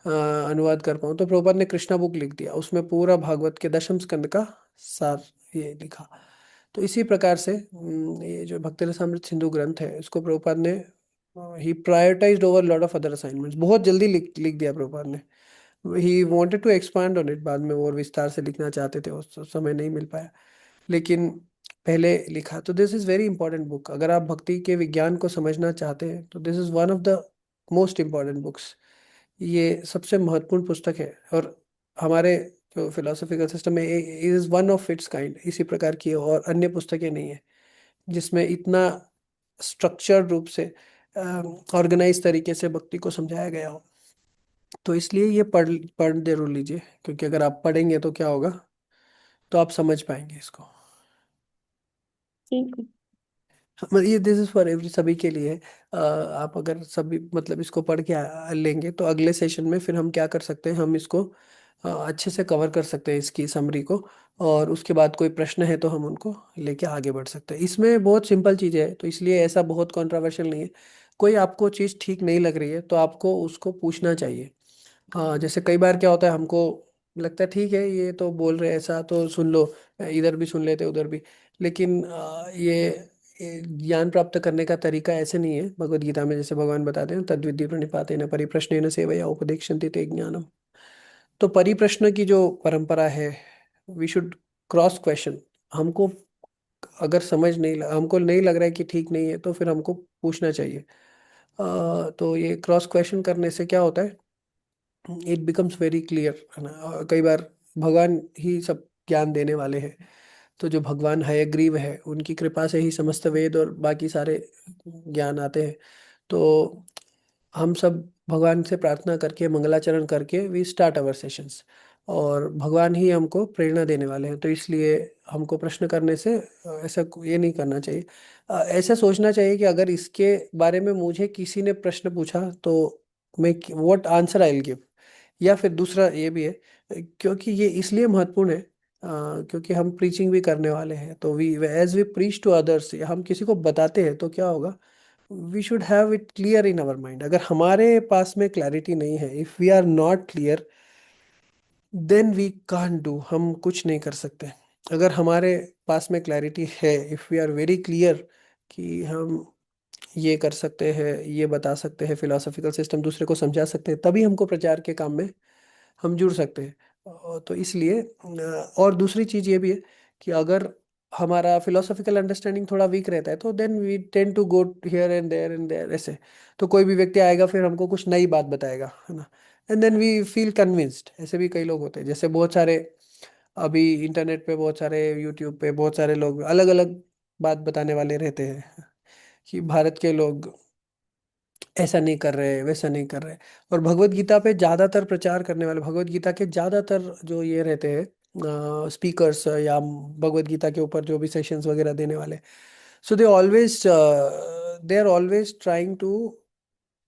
अनुवाद कर पाऊँ, तो प्रभुपाद ने कृष्णा बुक लिख दिया, उसमें पूरा भागवत के दशम स्कंद का सार ये लिखा। तो इसी प्रकार से ये जो भक्ति रसामृत सिंधु ग्रंथ है इसको प्रभुपाद ने he prioritized over lot of other assignments, बहुत जल्दी लिख लिख दिया प्रभुपाद ने। He wanted to expand on it, बाद में और विस्तार से लिखना चाहते थे, उस समय नहीं मिल पाया, लेकिन पहले लिखा। तो this is very important book, अगर आप भक्ति के विज्ञान को समझना चाहते हैं तो this is one of the most important books. ये सबसे महत्वपूर्ण पुस्तक है, और हमारे जो फिलोसफिकल सिस्टम है is one of its kind, इसी प्रकार की और अन्य पुस्तकें नहीं है जिसमें इतना स्ट्रक्चर्ड रूप से ऑर्गेनाइज तरीके से भक्ति को समझाया गया हो। तो इसलिए ये पढ़ पढ़ जरूर लीजिए, क्योंकि अगर आप पढ़ेंगे तो क्या होगा, तो आप समझ पाएंगे इसको। ठीक है। मतलब ये दिस इज फॉर एवरी, सभी के लिए। आप अगर सभी मतलब इसको पढ़ के लेंगे तो अगले सेशन में फिर हम क्या कर सकते हैं, हम इसको अच्छे से कवर कर सकते हैं इसकी समरी को, और उसके बाद कोई प्रश्न है तो हम उनको लेके आगे बढ़ सकते हैं। इसमें बहुत सिंपल चीज़ है, तो इसलिए ऐसा बहुत कंट्रोवर्शियल नहीं है। कोई आपको चीज़ ठीक नहीं लग रही है तो आपको उसको पूछना चाहिए। हाँ, जैसे कई बार क्या होता है, हमको लगता है ठीक है ये तो बोल रहे हैं ऐसा तो सुन लो, इधर भी सुन लेते उधर भी। लेकिन ये ज्ञान प्राप्त करने का तरीका ऐसे नहीं है। भगवत गीता में जैसे भगवान बताते हैं तद्विद्धि प्रणिपातेन परिप्रश्नेन सेवया उपदेक्षन्ति ते ज्ञानम। तो परिप्रश्न की जो परंपरा है, वी शुड क्रॉस क्वेश्चन। हमको अगर समझ नहीं हमको नहीं लग रहा है कि ठीक नहीं है तो फिर हमको पूछना चाहिए। तो ये क्रॉस क्वेश्चन करने से क्या होता है, इट बिकम्स वेरी क्लियर, है ना। और कई बार भगवान ही सब ज्ञान देने वाले हैं, तो जो भगवान हयग्रीव है उनकी कृपा से ही समस्त वेद और बाकी सारे ज्ञान आते हैं। तो हम सब भगवान से प्रार्थना करके मंगलाचरण करके वी स्टार्ट अवर सेशंस, और भगवान ही हमको प्रेरणा देने वाले हैं। तो इसलिए हमको प्रश्न करने से ऐसा ये नहीं करना चाहिए। ऐसा सोचना चाहिए कि अगर इसके बारे में मुझे किसी ने प्रश्न पूछा तो मैं what answer I will give. या फिर दूसरा ये भी है, क्योंकि ये इसलिए महत्वपूर्ण है क्योंकि हम प्रीचिंग भी करने वाले हैं, तो we as we preach to others, हम किसी को बताते हैं तो क्या होगा, we should have it clear in our mind. अगर हमारे पास में क्लैरिटी नहीं है, if we are not clear, then we can't do, हम कुछ नहीं कर सकते। अगर हमारे पास में क्लैरिटी है, if we are very clear कि हम ये कर सकते हैं, ये बता सकते हैं, फिलोसॉफिकल सिस्टम दूसरे को समझा सकते हैं, तभी हमको प्रचार के काम में हम जुड़ सकते हैं। तो इसलिए और दूसरी चीज़ ये भी है कि अगर हमारा फिलोसॉफिकल अंडरस्टैंडिंग थोड़ा वीक रहता है तो then we tend to go here and there ऐसे। तो कोई भी व्यक्ति आएगा फिर हमको कुछ नई बात बताएगा, है ना, and then we feel convinced. ऐसे भी कई लोग होते हैं, जैसे बहुत सारे अभी इंटरनेट पे, बहुत सारे यूट्यूब पे बहुत सारे लोग अलग अलग बात बताने वाले रहते हैं कि भारत के लोग ऐसा नहीं कर रहे, वैसा नहीं कर रहे। और भगवत गीता पे ज़्यादातर प्रचार करने वाले, भगवत गीता के ज़्यादातर जो ये रहते हैं स्पीकर्स, या भगवत गीता के ऊपर जो भी सेशंस वगैरह देने वाले, so they are always trying to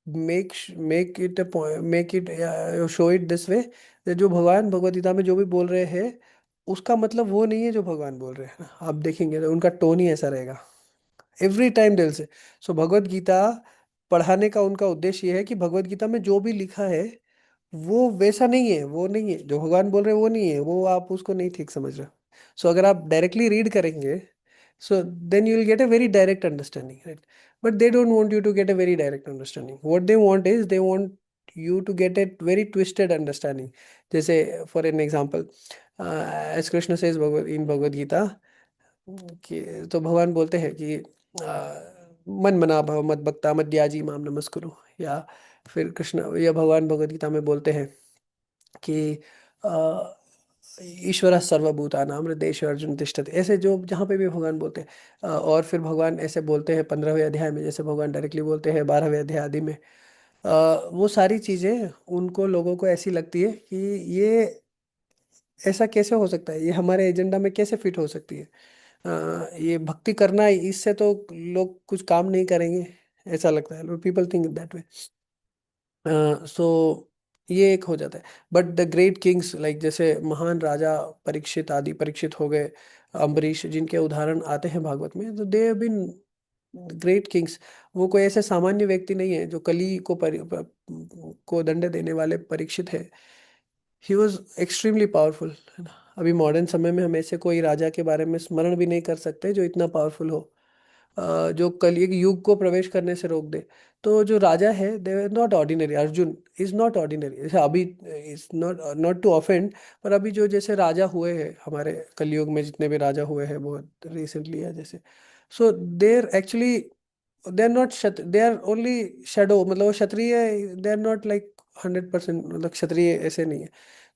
make it show it this way, जो भगवान भगवत गीता में जो भी बोल रहे हैं उसका मतलब वो नहीं है जो भगवान बोल रहे हैं ना। आप देखेंगे तो उनका टोन ही ऐसा रहेगा एवरी टाइम दिल से। सो भगवत गीता पढ़ाने का उनका उद्देश्य ये है कि भगवत गीता में जो भी लिखा है वो वैसा नहीं है, वो नहीं है जो भगवान बोल रहे हैं, वो नहीं है, वो आप उसको नहीं ठीक समझ रहे हो। सो अगर आप डायरेक्टली रीड करेंगे, so then you will get a very direct understanding, right. But they don't want you to get a very direct understanding, what they want is they want you to get a very twisted understanding. जैसे for an example, as Krishna says in Bhagavad Gita, कि तो भगवान बोलते हैं कि मन मना भव मत भक्ता मद्याजी माम नमस्कुरु। या फिर कृष्ण या भगवान भगवद गीता में बोलते हैं कि अ, ईश्वर सर्वभूतानां हृदयेषु अर्जुन तिष्ठति, ऐसे जो जहाँ पे भी भगवान बोलते हैं। और फिर भगवान ऐसे बोलते हैं 15वें अध्याय में, जैसे भगवान डायरेक्टली बोलते हैं 12वें अध्याय आदि में। वो सारी चीज़ें उनको लोगों को ऐसी लगती है कि ये ऐसा कैसे हो सकता है, ये हमारे एजेंडा में कैसे फिट हो सकती है। ये भक्ति करना, इससे तो लोग कुछ काम नहीं करेंगे, ऐसा लगता है, पीपल थिंक दैट वे। सो ये एक हो जाता है। But the great Kings, like जैसे महान राजा परीक्षित आदि, परीक्षित हो गए, अम्बरीश, जिनके उदाहरण आते हैं भागवत में, तो they have been great kings. वो कोई ऐसे सामान्य व्यक्ति नहीं है जो कली को को दंड देने वाले परीक्षित है। ही वॉज एक्सट्रीमली पावरफुल, है ना। अभी मॉडर्न समय में हम ऐसे कोई राजा के बारे में स्मरण भी नहीं कर सकते जो इतना पावरफुल हो, जो कलयुग युग को प्रवेश करने से रोक दे। तो जो राजा है they are not ordinary, Arjun is not ordinary. जैसे अभी, is not not to offend, पर अभी जो जैसे राजा हुए हैं हमारे कलयुग में, जितने भी राजा हुए हैं बहुत रिसेंटली है जैसे, so there actually they are not they are only shadow, मतलब वो Kshatriya, they are not like 100%, मतलब क्षत्रिय ऐसे नहीं है।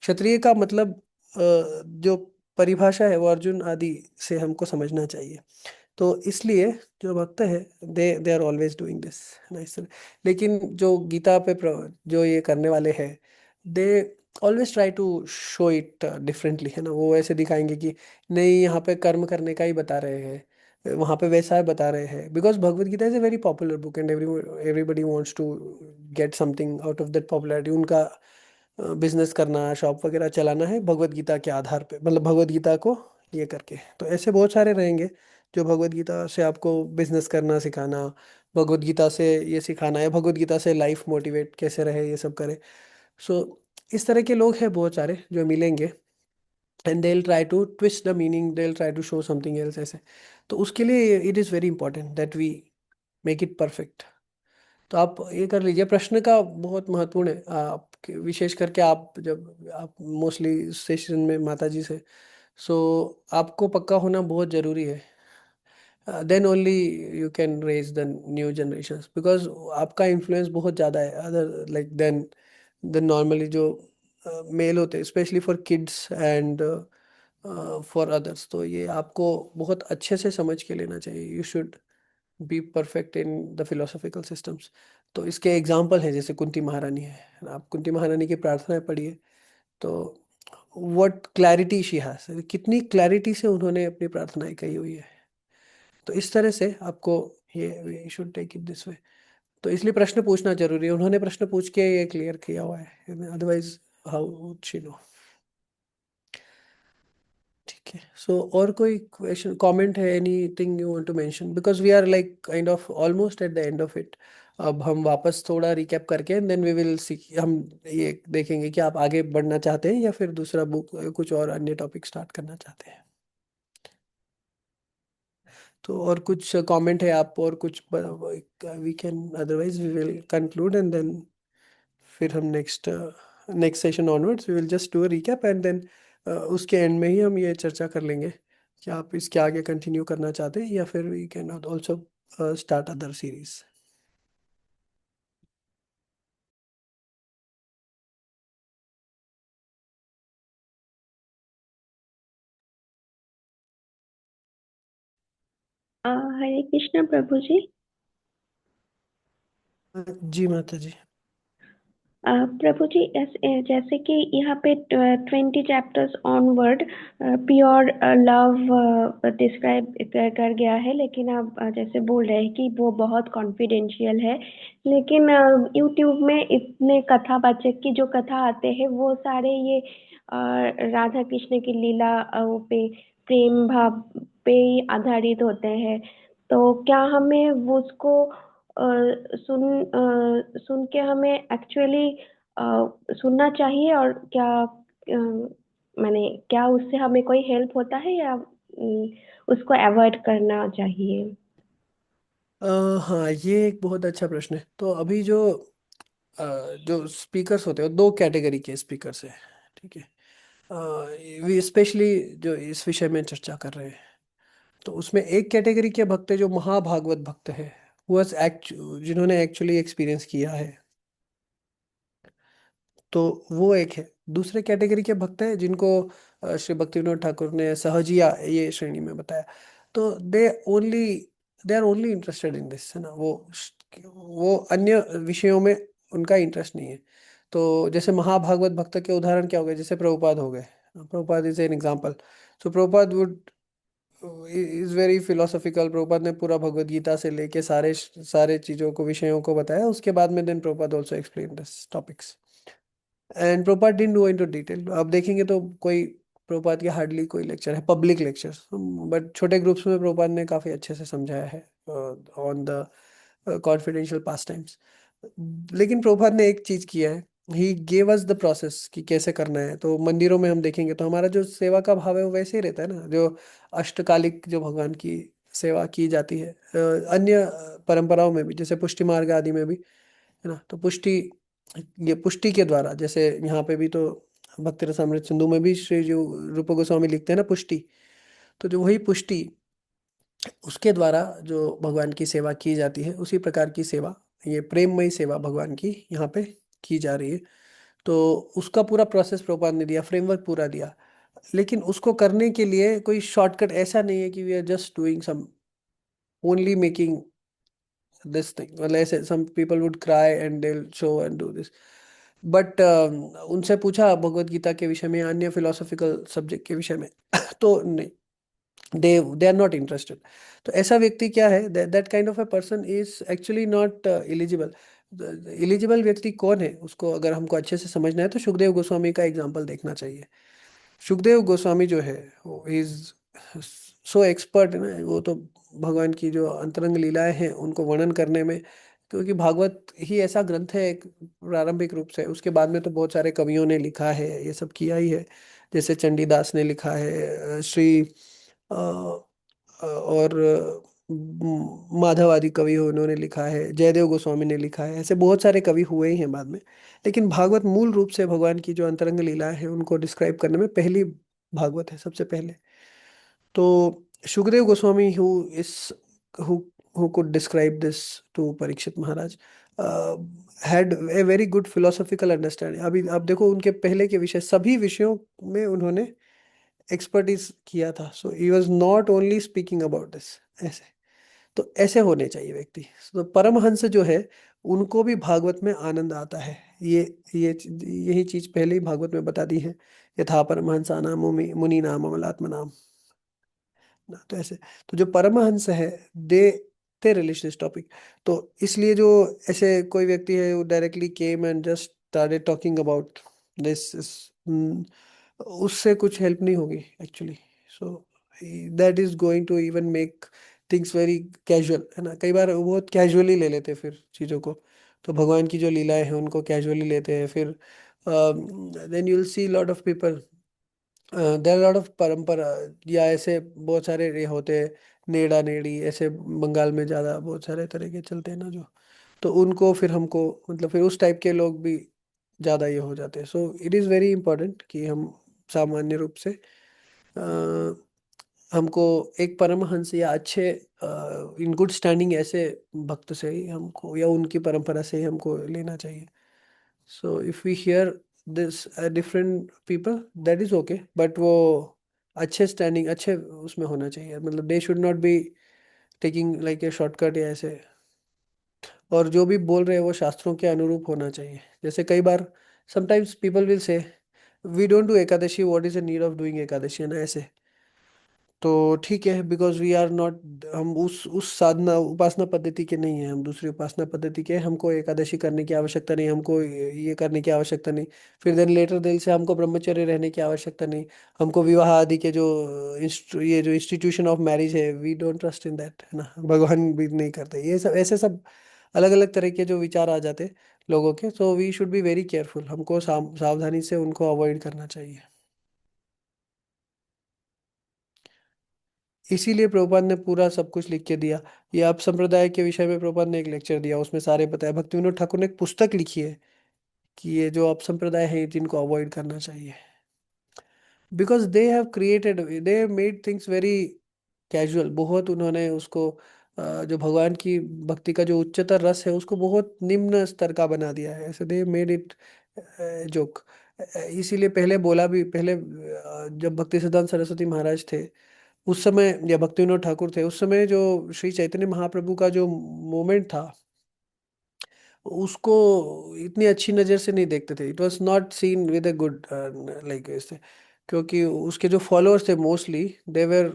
क्षत्रिय का मतलब जो परिभाषा है वो अर्जुन आदि से हमको समझना चाहिए। तो इसलिए जो भक्त है, they are always doing this, nice. लेकिन जो गीता पे जो ये करने वाले हैं, they always try to show it differently, है ना। वो ऐसे दिखाएंगे कि नहीं, यहाँ पे कर्म करने का ही बता रहे हैं, वहाँ पे वैसा है बता रहे हैं। Because Bhagavad Gita is a very popular book and everybody wants to get something out of that popularity. उनका बिजनेस करना, शॉप वगैरह चलाना है भगवत गीता के आधार पे, मतलब भगवत गीता को ये करके। तो ऐसे बहुत सारे रहेंगे जो भगवत गीता से आपको बिजनेस करना सिखाना, भगवत गीता से ये सिखाना, या भगवत गीता से लाइफ मोटिवेट कैसे रहे, ये सब करे। सो इस तरह के लोग हैं बहुत सारे जो मिलेंगे, and they will try to twist the meaning, they will try to show something else ऐसे। तो उसके लिए it is very important that we make it perfect. तो आप ये कर लीजिए, प्रश्न का बहुत महत्वपूर्ण है। आप विशेष करके आप जब आप मोस्टली सेशन में माता जी से, सो आपको पक्का होना बहुत ज़रूरी है। Then only you can raise the new generation, because आपका इन्फ्लुएंस बहुत ज़्यादा है अदर लाइक देन नॉर्मली जो मेल होते हैं, specially for kids and for others. तो ये आपको बहुत अच्छे से समझ के लेना चाहिए। You should be perfect in the philosophical systems. तो इसके एग्जाम्पल हैं, जैसे कुंती महारानी है, आप कुंती महारानी की प्रार्थनाएं पढ़िए, तो व्हाट क्लैरिटी शी हैज, कितनी क्लैरिटी से उन्होंने अपनी प्रार्थनाएं कही हुई है। तो इस तरह से आपको ये should take it this way. तो इसलिए प्रश्न पूछना जरूरी है, उन्होंने प्रश्न पूछ के ये क्लियर किया हुआ है, otherwise how would she know. ठीक है। सो और कोई क्वेश्चन कमेंट है, anything you want to mention, because we are like kind of almost at the end of it. अब हम वापस थोड़ा रिकैप करके देन वी विल सी, हम ये देखेंगे कि आप आगे बढ़ना चाहते हैं या फिर दूसरा बुक कुछ और अन्य टॉपिक स्टार्ट करना चाहते हैं। तो और कुछ कमेंट है आप, और कुछ we can, otherwise we will conclude and then फिर हम next next session onwards we will just do a recap and then उसके एंड में ही हम ये चर्चा कर लेंगे कि आप इसके आगे कंटिन्यू करना चाहते हैं या फिर we can also start other series. Hare Krishna Prabhu ji. जी माता जी। प्रभु जी, जैसे कि यहाँ पे 20 chapters onward pure love describe कर गया है, लेकिन आप जैसे बोल रहे हैं कि वो बहुत कॉन्फिडेंशियल है, लेकिन यूट्यूब में इतने कथावाचक की जो कथा आते हैं वो सारे ये राधा कृष्ण की लीला वो पे प्रेम भाव पे ही आधारित होते हैं। तो क्या हमें वो उसको सुन के हमें एक्चुअली सुनना चाहिए, और क्या माने क्या उससे हमें कोई हेल्प होता है, या उसको अवॉइड करना चाहिए? हाँ, ये एक बहुत अच्छा प्रश्न है। तो अभी जो स्पीकर्स होते हैं, दो कैटेगरी के स्पीकर्स हैं, ठीक है। वी स्पेशली जो इस विषय में चर्चा कर रहे हैं, तो उसमें एक कैटेगरी के भक्त है जो महाभागवत भक्त है, जिन्होंने एक्चुअली एक्सपीरियंस किया है, तो वो एक है। दूसरे कैटेगरी के भक्त हैं जिनको श्री भक्तिविनोद ठाकुर ने सहजिया ये श्रेणी में बताया। तो they are only interested in this, है ना। वो अन्य विषयों में उनका इंटरेस्ट नहीं है। तो जैसे महाभागवत भक्त के उदाहरण क्या हो गए, जैसे प्रभुपाद हो गए। Prabhupada is an example. So Prabhupada would is very philosophical. Prabhupada ने पूरा भगवत गीता से लेके सारे सारे चीजों को, विषयों को बताया। उसके बाद में then Prabhupada also explain this topics and Prabhupada didn't go into detail. आप देखेंगे तो कोई प्रोपात के हार्डली कोई लेक्चर है, पब्लिक लेक्चर्स, बट छोटे ग्रुप्स में प्रोपात ने काफ़ी अच्छे से समझाया है on the confidential pass times. लेकिन प्रोपात ने एक चीज़ किया है, he gave us the process कि कैसे करना है। तो मंदिरों में हम देखेंगे तो हमारा जो सेवा का भाव है वो वैसे ही रहता है ना, जो अष्टकालिक जो भगवान की सेवा की जाती है अन्य परंपराओं में भी, जैसे पुष्टि मार्ग आदि में भी, है ना। तो ये पुष्टि के द्वारा, जैसे यहाँ पे भी तो भक्ति रसामृत सिंधु में भी श्री जो रूप गोस्वामी लिखते हैं ना पुष्टि, तो जो वही पुष्टि, उसके द्वारा जो भगवान की सेवा की जाती है, उसी प्रकार की सेवा, ये प्रेममयी सेवा भगवान की यहाँ पे की जा रही है। तो उसका पूरा प्रोसेस प्रभुपाद ने दिया, फ्रेमवर्क पूरा दिया। लेकिन उसको करने के लिए कोई शॉर्टकट ऐसा नहीं है कि we are just doing some, only making this thing. मतलब ऐसे some people would cry and they will show and do this, but उनसे पूछा भगवत गीता के विषय में, अन्य फिलोसॉफिकल सब्जेक्ट के विषय में तो नहीं, दे आर नॉट इंटरेस्टेड। तो ऐसा व्यक्ति क्या है, that kind of a person is actually not eligible. Eligible व्यक्ति कौन है, उसको अगर हमको अच्छे से समझना है तो सुखदेव गोस्वामी का एग्जाम्पल देखना चाहिए। सुखदेव गोस्वामी जो है वो इज सो एक्सपर्ट है ना, वो तो भगवान की जो अंतरंग लीलाएं हैं उनको वर्णन करने में, क्योंकि भागवत ही ऐसा ग्रंथ है एक प्रारंभिक रूप से। उसके बाद में तो बहुत सारे कवियों ने लिखा है, ये सब किया ही है। जैसे चंडीदास ने लिखा है, श्री और माधव आदि कवि हो, उन्होंने लिखा है, जयदेव गोस्वामी ने लिखा है, ऐसे बहुत सारे कवि हुए ही हैं बाद में। लेकिन भागवत मूल रूप से भगवान की जो अंतरंग लीलाएं हैं उनको डिस्क्राइब करने में पहली भागवत है, सबसे पहले। तो Sukhdev Goswami who who could describe this to Parikshit Maharaj had a very good philosophical understanding। अभी आप देखो उनके पहले के विषय, सभी विषयों में उन्होंने एक्सपर्टीज किया था। So he was not only speaking about this, ऐसे। तो ऐसे होने चाहिए व्यक्ति। तो परमहंस जो है उनको भी भागवत में आनंद आता है। यही चीज पहले ही भागवत में बता दी है, यथा परमहंसा नाम मुनि नाम अमलात्म नाम ना। तो ऐसे, तो जो परमहंस है they they release this topic. तो इसलिए जो ऐसे कोई व्यक्ति है वो directly came and just started talking about this, उससे कुछ हेल्प नहीं होगी actually. So that is going to even make things very casual, है ना, कई बार वो बहुत कैजुअली ले लेते हैं फिर चीज़ों को। तो भगवान की जो लीलाएं हैं उनको कैजुअली लेते हैं फिर। Then you will see lot of people, there lot of परंपरा, या ऐसे बहुत सारे ये होते हैं, नेड़ा नेड़ी ऐसे बंगाल में ज़्यादा बहुत सारे तरह के चलते हैं ना जो, तो उनको फिर हमको मतलब फिर उस टाइप के लोग भी ज़्यादा ये हो जाते हैं। So it is very important कि हम सामान्य रूप से हमको एक परमहंस या अच्छे इन गुड स्टैंडिंग ऐसे भक्त से ही हमको या उनकी परंपरा से ही हमको लेना चाहिए। So if we hear this different people that is okay, but वो अच्छे स्टैंडिंग अच्छे उसमें होना चाहिए, मतलब they should not be taking like a shortcut या ऐसे। और जो भी बोल रहे हैं वो शास्त्रों के अनुरूप होना चाहिए। जैसे कई बार sometimes people will say we don't do Ekadashi, what is the need of doing Ekadashi, है ना ऐसे। तो ठीक है, बिकॉज वी आर नॉट, हम उस साधना उपासना पद्धति के नहीं है, हम दूसरी उपासना पद्धति के हैं, हमको एकादशी करने की आवश्यकता नहीं, हमको ये करने की आवश्यकता नहीं। फिर देन लेटर दिल से हमको ब्रह्मचर्य रहने की आवश्यकता नहीं, हमको विवाह आदि के जो ये जो इंस्टीट्यूशन ऑफ मैरिज है, we don't trust in that, है ना, भगवान भी नहीं करते ये सब, ऐसे सब अलग अलग तरह के जो विचार आ जाते लोगों के। So we should be very careful, हमको सावधानी से उनको अवॉइड करना चाहिए। इसीलिए प्रभुपाद ने पूरा सब कुछ लिख के दिया। ये आप संप्रदाय के विषय में प्रभुपाद ने एक लेक्चर दिया, उसमें सारे बताया। भक्ति विनोद ठाकुर ने एक पुस्तक लिखी है कि ये जो आप संप्रदाय है जिनको अवॉइड करना चाहिए, because they have created, they have made things very casual. बहुत उन्होंने उसको जो भगवान की भक्ति का जो उच्चतर रस है उसको बहुत निम्न स्तर का बना दिया है, ऐसे दे मेड इट जोक। इसीलिए पहले बोला भी, पहले जब भक्ति सिद्धांत सरस्वती महाराज थे उस समय, या भक्ति विनोद ठाकुर थे उस समय, जो श्री चैतन्य महाप्रभु का जो मोमेंट था उसको इतनी अच्छी नज़र से नहीं देखते थे। It was not seen with a good like ऐसे, क्योंकि उसके जो फॉलोअर्स थे mostly they were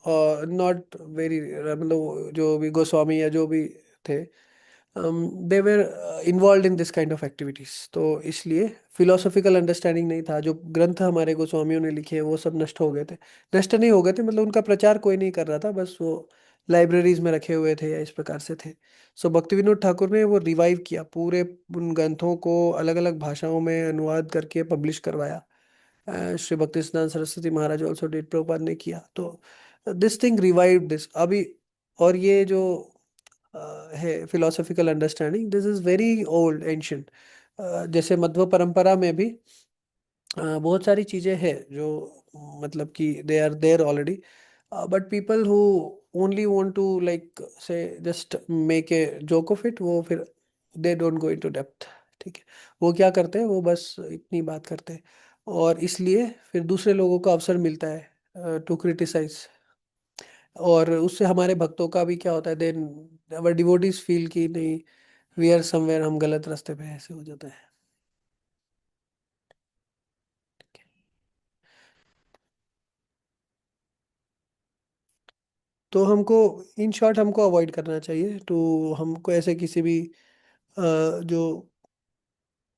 not very, मतलब जो भी गोस्वामी या जो भी थे they were involve in this kind of activities. तो इसलिए फिलोसॉफिकल अंडरस्टैंडिंग नहीं था। जो ग्रंथ हमारे गोस्वामियों ने लिखे वो सब नष्ट हो गए थे, नष्ट नहीं हो गए थे, मतलब उनका प्रचार कोई नहीं कर रहा था, बस वो लाइब्रेरीज में रखे हुए थे या इस प्रकार से थे। सो भक्ति विनोद ठाकुर ने वो रिवाइव किया, पूरे उन ग्रंथों को अलग अलग भाषाओं में अनुवाद करके पब्लिश करवाया। श्री भक्ति सिद्धांत सरस्वती महाराज ऑल्सो डिड, प्रभुपाद ने किया। तो दिस थिंग रिवाइव दिस अभी। और ये जो है philosophical understanding, this is very old ancient. जैसे मध्व परंपरा में भी बहुत सारी चीजें हैं जो मतलब कि they are there already, but people who only want to like say just make a joke of it, वो फिर they don't go into depth. ठीक है, वो क्या करते हैं, वो बस इतनी बात करते हैं, और इसलिए फिर दूसरे लोगों को अवसर मिलता है टू क्रिटिसाइज। और उससे हमारे भक्तों का भी क्या होता है, देन अवर डिवोटीज फील कि नहीं, वी आर समवेयर, हम गलत रास्ते पे हैं, ऐसे हो जाता है। तो हमको इन शॉर्ट हमको अवॉइड करना चाहिए, तो हमको ऐसे किसी भी जो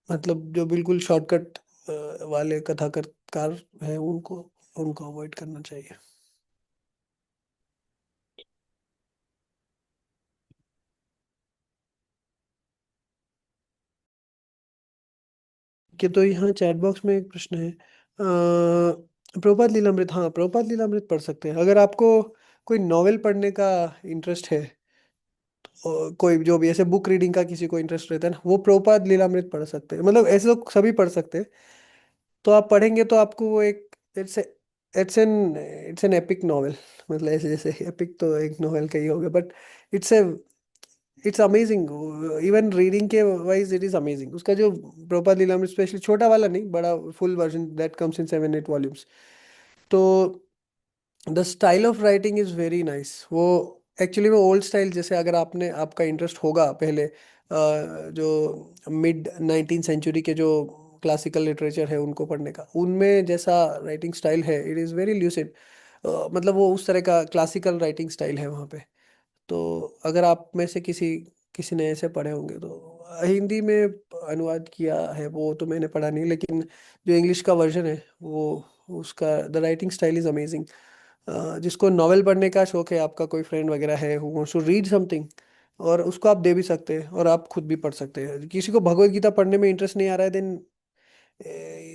मतलब जो बिल्कुल शॉर्टकट वाले कथाकार हैं उनको उनको अवॉइड करना चाहिए। कि तो यहाँ चैट बॉक्स में एक प्रश्न है, प्रभुपाद लीलामृत, हाँ प्रभुपाद लीलामृत पढ़ सकते हैं अगर आपको कोई नॉवेल पढ़ने का इंटरेस्ट है। कोई जो भी ऐसे बुक रीडिंग का किसी को इंटरेस्ट रहता है ना, वो प्रभुपाद लीलामृत पढ़ सकते हैं, मतलब ऐसे लोग सभी पढ़ सकते हैं। तो आप पढ़ेंगे तो आपको वो एक it's it's an epic novel, मतलब ऐसे जैसे एपिक तो एक नॉवेल का ही होगा, but it's a it's amazing. Even reading के वाइज इट इज अमेजिंग। उसका जो प्रभुपाद लीलामृत, स्पेशली छोटा वाला नहीं, बड़ा full version that comes in 7-8 volumes. तो the style of writing is very nice. वो एक्चुअली वो ओल्ड स्टाइल, जैसे अगर आपने आपका इंटरेस्ट होगा पहले जो मिड 19th सेंचुरी के जो क्लासिकल लिटरेचर है उनको पढ़ने का, उनमें जैसा राइटिंग स्टाइल है इट इज़ वेरी ल्यूसिड। मतलब वो उस तरह का क्लासिकल राइटिंग स्टाइल है वहाँ पे। तो अगर आप में से किसी किसी ने ऐसे पढ़े होंगे तो हिंदी में अनुवाद किया है वो तो मैंने पढ़ा नहीं, लेकिन जो इंग्लिश का वर्जन है वो उसका the writing style is amazing. जिसको नॉवेल पढ़ने का शौक है, आपका कोई फ्रेंड वगैरह है who wants to read something, और उसको आप दे भी सकते हैं और आप खुद भी पढ़ सकते हैं। किसी को भगवत गीता पढ़ने में इंटरेस्ट नहीं आ रहा है, then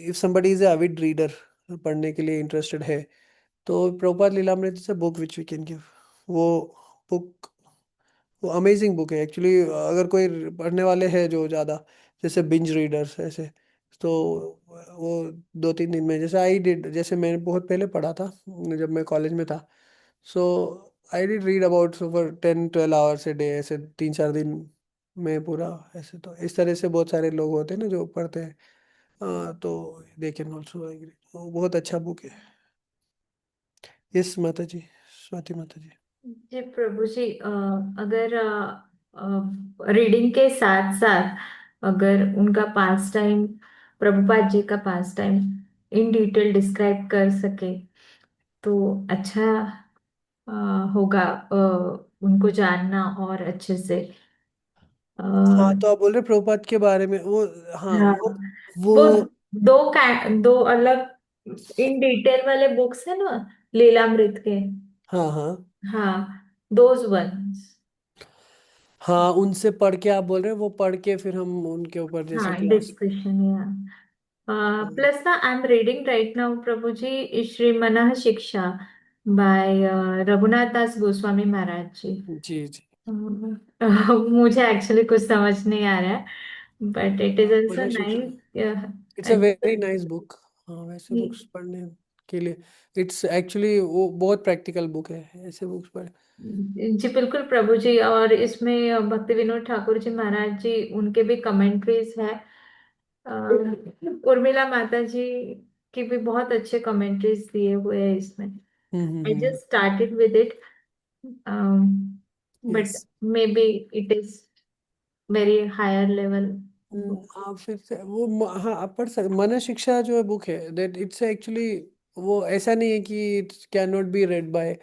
if somebody is avid reader, पढ़ने के लिए इंटरेस्टेड है, तो Prabhupada Lilamrita is a book which we can give. वो बुक, वो अमेजिंग बुक है एक्चुअली। अगर कोई पढ़ने वाले हैं जो ज़्यादा, जैसे बिंज रीडर्स ऐसे, तो वो 2-3 दिन में, जैसे आई डिड, जैसे मैंने बहुत पहले पढ़ा था जब मैं कॉलेज में था, so I did read about over 10-12 hours a day, ऐसे 3-4 दिन में पूरा। ऐसे तो इस तरह से बहुत सारे लोग होते हैं ना जो पढ़ते हैं। तो दे कैन ऑल्सो एग्री, वो बहुत अच्छा बुक है। यस माता जी, स्वाति माता जी। जी प्रभु जी, अगर रीडिंग के साथ साथ अगर उनका पास टाइम, प्रभुपाद जी का पास टाइम इन डिटेल डिस्क्राइब कर सके तो अच्छा अ, होगा, उनको जानना और अच्छे से। अ, हाँ, तो आप बोल रहे प्रभुपाद के बारे में, वो, हाँ, हाँ, वो वो दो अलग इन डिटेल वाले बुक्स है ना, लीलामृत के। हाँ हाँ हाँ, दोज वंस। हाँ, उनसे पढ़ के आप बोल रहे हैं, वो पढ़ के फिर हम उनके ऊपर जैसे हाँ, क्लास। डिस्कशन या प्लस ना I am reading right now Prabhu ji Shri Manah Shiksha by Raghunath Das Goswami Maharaj ji. जी जी। मुझे एक्चुअली कुछ समझ नहीं आ रहा है, बट इट इज ऑल्सो मना शिक्षा, it's a very nice. Nice book. हाँ, वैसे बुक्स पढ़ने के लिए इट्स एक्चुअली वो बहुत प्रैक्टिकल बुक है, ऐसे बुक्स पढ़। जी बिल्कुल प्रभु जी, और इसमें भक्ति विनोद ठाकुर जी महाराज जी उनके भी कमेंट्रीज है। अ, उर्मिला माता जी की भी बहुत अच्छे कमेंट्रीज दिए हुए हैं इसमें। I just started with it, yes. But maybe it is very higher level. हाँ, फिर से वो हाँ, आप पढ़ सकते। मन शिक्षा जो है बुक है, दैट इट्स एक्चुअली, वो ऐसा नहीं है कि it can not be read by,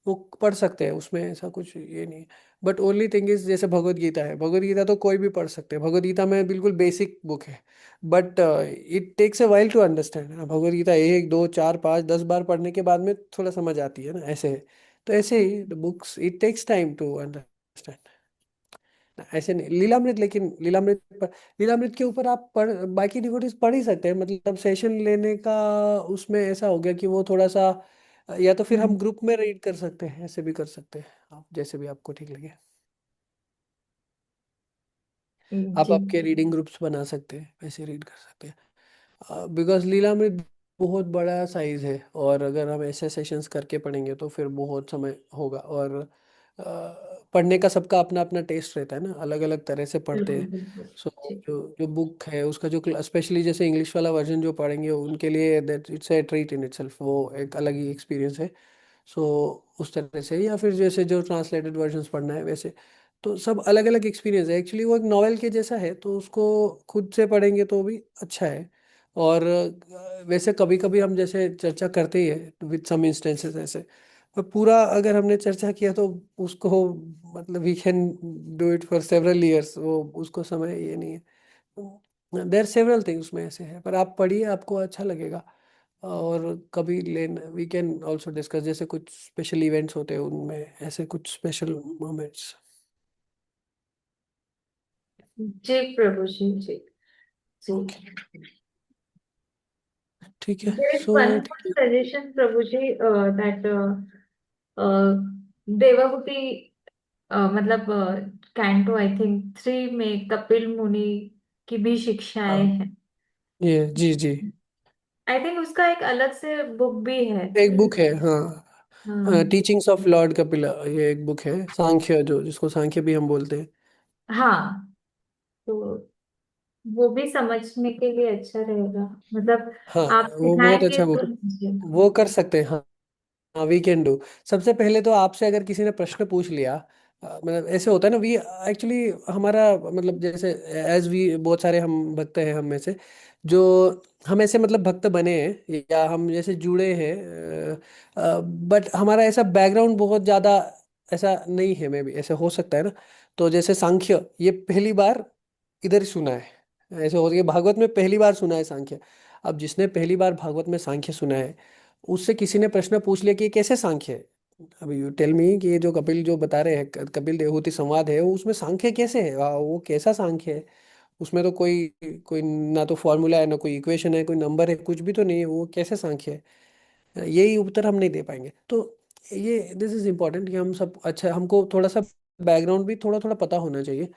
वो पढ़ सकते हैं, उसमें ऐसा कुछ ये नहीं है। बट ओनली थिंग इज, जैसे भगवत गीता है, भगवत गीता तो कोई भी पढ़ सकते हैं, भगवत गीता में बिल्कुल बेसिक बुक है, but it takes a while to understand. Bhagavad Gita 1, 2, 4, 5, 10 बार पढ़ने के बाद में थोड़ा समझ आती है ना, ऐसे है। तो ऐसे ही books, it takes time to understand. ऐसे नहीं लीलामृत, लेकिन लीलामृत के ऊपर आप पढ़, बाकी डिवोटीज पढ़ ही सकते हैं, मतलब सेशन लेने का उसमें ऐसा हो गया कि वो थोड़ा सा, या तो फिर हम ग्रुप में रीड कर सकते हैं, ऐसे भी कर सकते हैं आप, जैसे भी आपको ठीक लगे। आप जी। आपके रीडिंग ग्रुप्स बना सकते हैं, वैसे रीड कर सकते हैं, बिकॉज लीलामृत बहुत बड़ा साइज है, और अगर हम ऐसे सेशंस करके पढ़ेंगे तो फिर बहुत समय होगा। और पढ़ने का सबका अपना अपना टेस्ट रहता है ना, अलग अलग तरह से पढ़ते बिल्कुल हैं। बिल्कुल। सो जी। जो जो बुक है उसका जो, स्पेशली जैसे इंग्लिश वाला वर्जन जो पढ़ेंगे उनके लिए, that it's a treat in itself, वो एक अलग ही एक्सपीरियंस है। सो उस तरह से, या फिर जैसे जो ट्रांसलेटेड वर्जन्स पढ़ना है वैसे, तो सब अलग अलग एक्सपीरियंस है एक्चुअली। वो एक नॉवेल के जैसा है, तो उसको खुद से पढ़ेंगे तो भी अच्छा है। और वैसे कभी कभी हम जैसे चर्चा करते ही है विद सम इंस्टेंसेस ऐसे, पर पूरा अगर हमने चर्चा किया तो उसको, मतलब we can do it for several years, वो उसको समय ये नहीं है। देर सेवरल थिंग्स में ऐसे है, पर आप पढ़िए, आपको अच्छा लगेगा। और कभी लेन वी कैन ऑल्सो डिस्कस, जैसे कुछ स्पेशल इवेंट्स होते हैं उनमें, ऐसे कुछ स्पेशल मोमेंट्स। जी प्रभु जी। जी। जी। ओके, ठीक है, There is सो one ठीक more है। suggestion, Prabhuji, that देवहूति, मतलब कैंटो आई थिंक 3 में कपिल मुनि की भी शिक्षाएं हाँ, हैं। ये जी जी, आई थिंक उसका एक अलग से बुक भी है। एक बुक है, हाँ, हाँ। टीचिंग्स ऑफ लॉर्ड कपिला, ये एक बुक है, सांख्य, जो जिसको सांख्य भी हम बोलते हैं। हाँ, तो वो भी समझने के लिए अच्छा रहेगा, मतलब हाँ, आप वो बहुत सिखाएंगे अच्छा बुक, तो। जी। वो कर सकते हैं, हाँ। हाँ, वी कैन डू। सबसे पहले तो आपसे अगर किसी ने प्रश्न पूछ लिया, मतलब ऐसे होता है ना, वी एक्चुअली, हमारा मतलब जैसे, एज वी, बहुत सारे हम भक्त हैं हम में से, जो हम ऐसे मतलब भक्त बने हैं या हम जैसे जुड़े हैं, बट हमारा ऐसा बैकग्राउंड बहुत ज़्यादा ऐसा नहीं है, मे भी ऐसे हो सकता है ना। तो जैसे सांख्य, ये पहली बार इधर ही सुना है, ऐसे हो गया भागवत में पहली बार सुना है सांख्य। अब जिसने पहली बार भागवत में सांख्य सुना है, उससे किसी ने प्रश्न पूछ लिया कि ये कैसे सांख्य है। अभी यू टेल मी कि ये जो कपिल जो बता रहे हैं कपिल देवहूति संवाद है, वो उसमें सांख्य कैसे है, वो कैसा सांख्य है। उसमें तो कोई कोई ना तो फॉर्मूला है, ना कोई इक्वेशन है, कोई नंबर है, कुछ भी तो नहीं है, वो कैसे सांख्य है। यही उत्तर हम नहीं दे पाएंगे। तो ये दिस इज इम्पोर्टेंट कि हम सब अच्छा, हमको थोड़ा सा बैकग्राउंड भी थोड़ा थोड़ा पता होना चाहिए।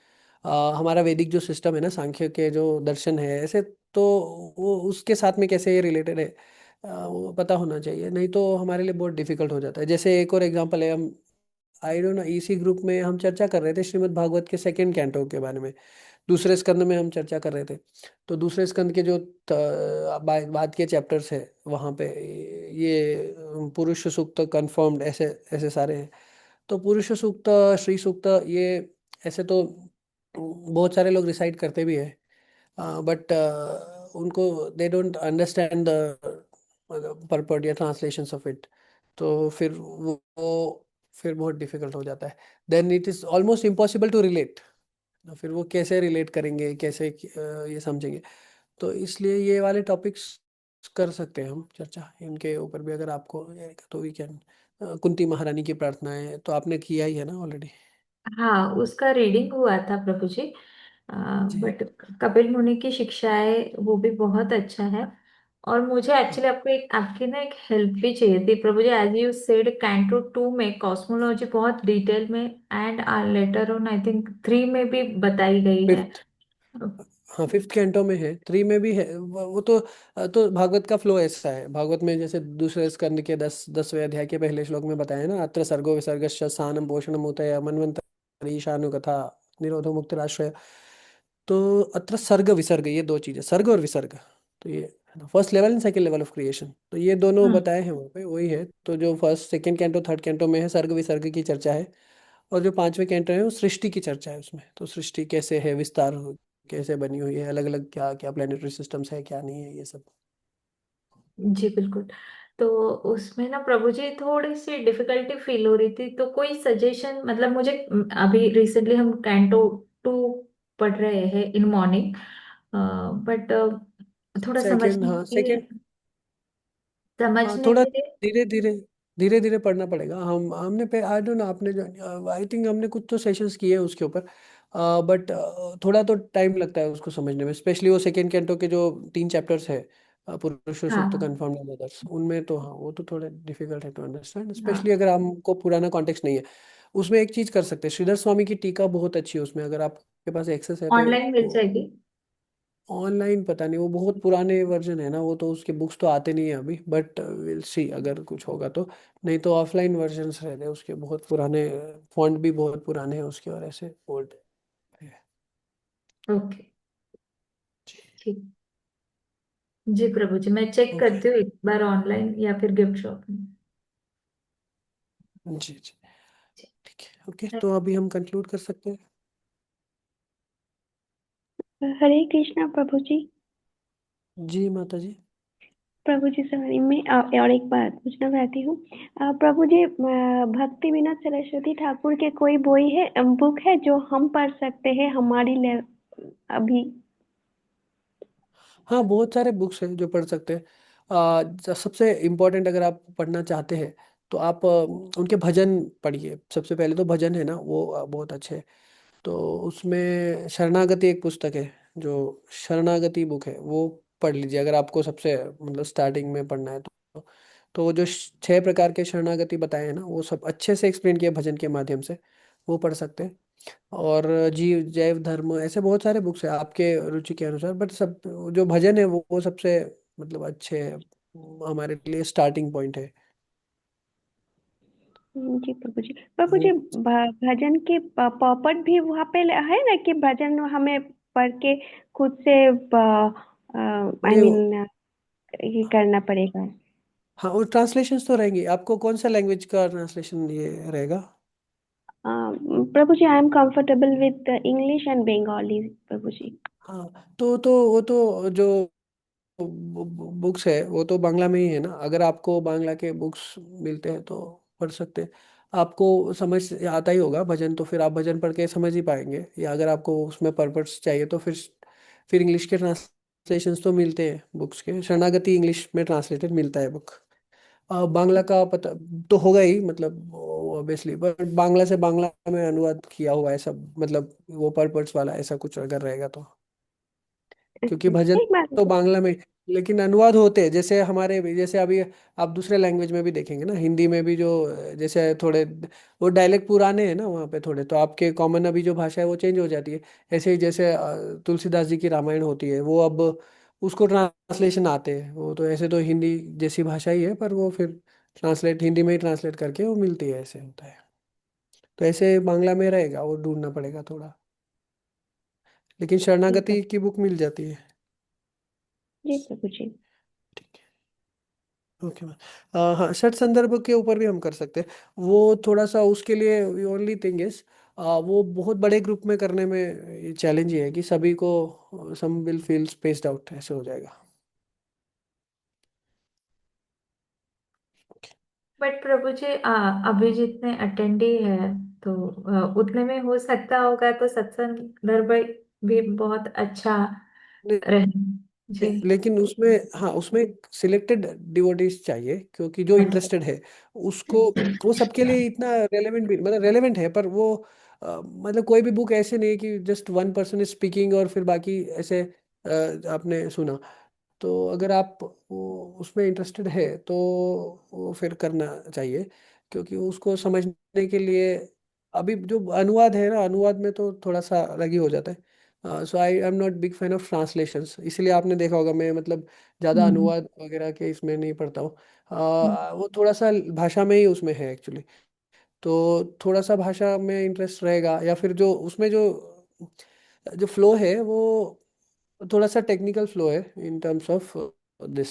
हमारा वैदिक जो सिस्टम है ना, सांख्य के जो दर्शन है ऐसे, तो वो उसके साथ में कैसे ये रिलेटेड है, वो पता होना चाहिए, नहीं तो हमारे लिए बहुत डिफिकल्ट हो जाता है। जैसे एक और एग्जांपल है, हम आई डोंट नो, इसी ग्रुप में हम चर्चा कर रहे थे श्रीमद् भागवत के सेकंड कैंटो के बारे में। दूसरे स्कंद में हम चर्चा कर रहे थे। तो दूसरे स्कंद के जो बाद के चैप्टर्स है वहाँ पे ये पुरुष सूक्त कंफर्म्ड ऐसे ऐसे सारे हैं। तो पुरुष सूक्त, श्री सूक्त, ये ऐसे तो बहुत सारे लोग रिसाइट करते भी है, बट उनको they don't understand the purport या ट्रांसलेशंस ऑफ इट। तो फिर वो फिर बहुत डिफिकल्ट हो जाता है। Then it is almost impossible to relate. फिर वो कैसे रिलेट करेंगे, कैसे ये समझेंगे। तो इसलिए ये वाले टॉपिक्स कर सकते हैं हम चर्चा इनके ऊपर भी, अगर आपको तो वी कैन। कुंती महारानी की प्रार्थनाएं तो आपने किया ही है ना ऑलरेडी। हाँ, उसका रीडिंग हुआ था प्रभु जी। जी। बट कपिल मुनि की शिक्षाएं वो भी बहुत अच्छा है। और मुझे हाँ, एक्चुअली आपको एक आपकी ना एक हेल्प भी चाहिए थी प्रभु जी। एज यू सेड कैंटो 2 में कॉस्मोलॉजी बहुत डिटेल में and later on I think 3 में भी बताई गई है। फिफ्थ। हाँ, फिफ्थ कैंटो में है, थ्री में भी है, वो तो भागवत का फ्लो ऐसा है। भागवत में जैसे दूसरे स्कंद के 10वें अध्याय के पहले श्लोक में बताया ना, अत्र सर्गो विसर्गश्च सानम पोषणम उतय मनवंतरी शानुकथा निरोधो मुक्तिराश्रय। तो अत्र सर्ग विसर्ग, ये दो चीजें, सर्ग और विसर्ग। तो ये first level and second level of creation, तो ये दोनों हम्म। बताए हैं वहाँ पे, वही है। तो जो first second canto third canto में है, सर्ग विसर्ग की चर्चा है। और जो पांचवें कैंटो है वो सृष्टि की चर्चा है उसमें। तो सृष्टि कैसे है, विस्तार कैसे बनी हुई है, अलग अलग क्या क्या प्लानिटरी सिस्टम्स है, क्या नहीं है, ये सब। जी बिल्कुल। तो उसमें ना प्रभु जी थोड़ी सी डिफिकल्टी फील हो रही थी, तो कोई सजेशन मतलब मुझे अभी रिसेंटली हम कैंटो 2 पढ़ रहे हैं इन मॉर्निंग। बट थोड़ा सेकंड, समझने हाँ के लिए, सेकंड। हाँ, समझने थोड़ा के लिए। धीरे धीरे धीरे धीरे पढ़ना पड़ेगा। हमने पे आई डोंट नो, आपने जो आई थिंक हमने कुछ तो सेशंस किए हैं उसके ऊपर, बट थोड़ा तो टाइम लगता है उसको समझने में, स्पेशली वो सेकेंड कैंटो के जो 3 चैप्टर्स है, पुरुष हाँ सूक्त, हाँ कन्फर्म्ड एंड अदर्स, उनमें तो हाँ वो तो थोड़े डिफिकल्ट है टू अंडरस्टैंड, स्पेशली हाँ। अगर हमको पुराना कॉन्टेक्स्ट नहीं है। उसमें एक चीज कर सकते हैं, श्रीधर स्वामी की टीका बहुत अच्छी है उसमें, अगर आपके पास एक्सेस है तो। ऑनलाइन मिल जाएगी। ऑनलाइन पता नहीं, वो बहुत पुराने वर्जन है ना, वो तो उसके बुक्स तो आते नहीं है अभी, बट विल सी अगर कुछ होगा तो। नहीं तो ऑफलाइन वर्जन्स रहते हैं उसके, बहुत पुराने, फॉन्ट भी बहुत पुराने हैं उसके, और ऐसे ओल्ड है। ओके। जी। ठीक। जी प्रभु जी, मैं चेक ओके। करती हूँ एक बार ऑनलाइन या फिर गिफ्ट शॉप में। जी जी। ठीक है, ओके, तो अभी हम कंक्लूड कर सकते हैं। हरे कृष्णा प्रभु जी। जी माता जी। प्रभु जी सॉरी, मैं और एक बात पूछना चाहती हूँ। प्रभु जी, भक्ति विनोद सरस्वती ठाकुर के कोई बोई है, बुक है जो हम पढ़ सकते हैं हमारी अभी? हाँ, बहुत सारे बुक्स हैं जो पढ़ सकते हैं। सबसे इम्पोर्टेंट अगर आप पढ़ना चाहते हैं तो आप उनके भजन पढ़िए। सबसे पहले तो भजन है ना, वो बहुत अच्छे हैं। तो उसमें शरणागति एक पुस्तक है, जो शरणागति बुक है, वो पढ़ लीजिए अगर आपको सबसे मतलब स्टार्टिंग में पढ़ना है तो। तो वो जो 6 प्रकार के शरणागति बताए हैं ना, वो सब अच्छे से एक्सप्लेन किए भजन के माध्यम से, वो पढ़ सकते हैं। और जीव जैव धर्म, ऐसे बहुत सारे बुक्स हैं आपके रुचि के अनुसार, बट सब जो भजन है वो सबसे मतलब अच्छे हैं, हमारे लिए स्टार्टिंग पॉइंट है। जी प्रभु जी। प्रभु वो जी, भजन के पॉपट भी वहाँ पे है ना, कि भजन हमें पढ़ के खुद से आई नहीं मीन ये करना पड़ेगा? हाँ, वो ट्रांसलेशंस तो रहेंगी। आपको कौन सा लैंग्वेज का ट्रांसलेशन ये रहेगा। Prabhu ji, I am comfortable with English and Bengali Prabhu ji. हाँ, तो वो तो जो बुक्स है वो तो बांग्ला में ही है ना, अगर आपको बांग्ला के बुक्स मिलते हैं तो पढ़ सकते हैं। आपको समझ आता ही होगा भजन, तो फिर आप भजन पढ़ के समझ ही पाएंगे। या अगर आपको उसमें पर्पस चाहिए तो फिर इंग्लिश के ट्रांसलेशंस तो मिलते हैं बुक्स के, शरणागति इंग्लिश में ट्रांसलेटेड मिलता है बुक। बांग्ला का पता तो होगा ही, मतलब ऑब्वियसली, बट बांग्ला से बांग्ला में अनुवाद किया हुआ है सब, मतलब वो पर्पस वाला ऐसा कुछ अगर रहेगा तो, क्योंकि अच्छा, भजन एक बात तो बांग्ला में, लेकिन अनुवाद होते हैं जैसे हमारे भी, जैसे अभी आप दूसरे लैंग्वेज में भी देखेंगे ना, हिंदी में भी जो जैसे थोड़े वो डायलेक्ट पुराने हैं ना वहाँ पे थोड़े, तो आपके कॉमन अभी जो भाषा है वो चेंज हो जाती है। ऐसे ही जैसे तुलसीदास जी की रामायण होती है, वो अब उसको ट्रांसलेशन आते हैं, वो तो ऐसे तो हिंदी जैसी भाषा ही है, पर वो फिर ट्रांसलेट हिंदी में ही ट्रांसलेट करके वो मिलती है, ऐसे होता है। तो ऐसे बांग्ला में रहेगा, वो ढूंढना पड़ेगा थोड़ा, लेकिन ठीक है। शरणागति की बुक मिल जाती है। जी प्रभु जी। ठीक है। Okay ma'am. हाँ, षट संदर्भ के ऊपर भी हम कर सकते हैं। वो थोड़ा सा उसके लिए ओनली थिंग इज, वो बहुत बड़े ग्रुप में करने में ये चैलेंज ये है कि सभी को सम विल फील स्पेस्ड आउट, ऐसे हो जाएगा। बट प्रभु जी अभी जितने अटेंडी है तो उतने में हो सकता होगा, तो सत्संग भी बहुत अच्छा नहीं, रहे। जी। लेकिन उसमें, हाँ उसमें सिलेक्टेड डिवोटीज चाहिए, क्योंकि जो अच्छा। इंटरेस्टेड है उसको, वो सबके लिए इतना रेलेवेंट भी, मतलब रेलेवेंट है, पर वो मतलब कोई भी बुक ऐसे नहीं है कि just one person is speaking और फिर बाकी ऐसे आपने सुना। तो अगर आप वो उसमें इंटरेस्टेड है तो वो फिर करना चाहिए, क्योंकि उसको समझने के लिए अभी जो अनुवाद है ना, अनुवाद में तो थोड़ा सा अलग ही हो जाता है। So I am not big fan of translations, इसलिए आपने देखा होगा मैं मतलब ज़्यादा हम्म। अनुवाद वगैरह के इसमें नहीं पढ़ता हूँ। हम्म। वो थोड़ा सा भाषा में ही उसमें है एक्चुअली, तो थोड़ा सा भाषा में इंटरेस्ट रहेगा, या फिर जो उसमें जो जो फ्लो है वो थोड़ा सा टेक्निकल फ्लो है in terms of this.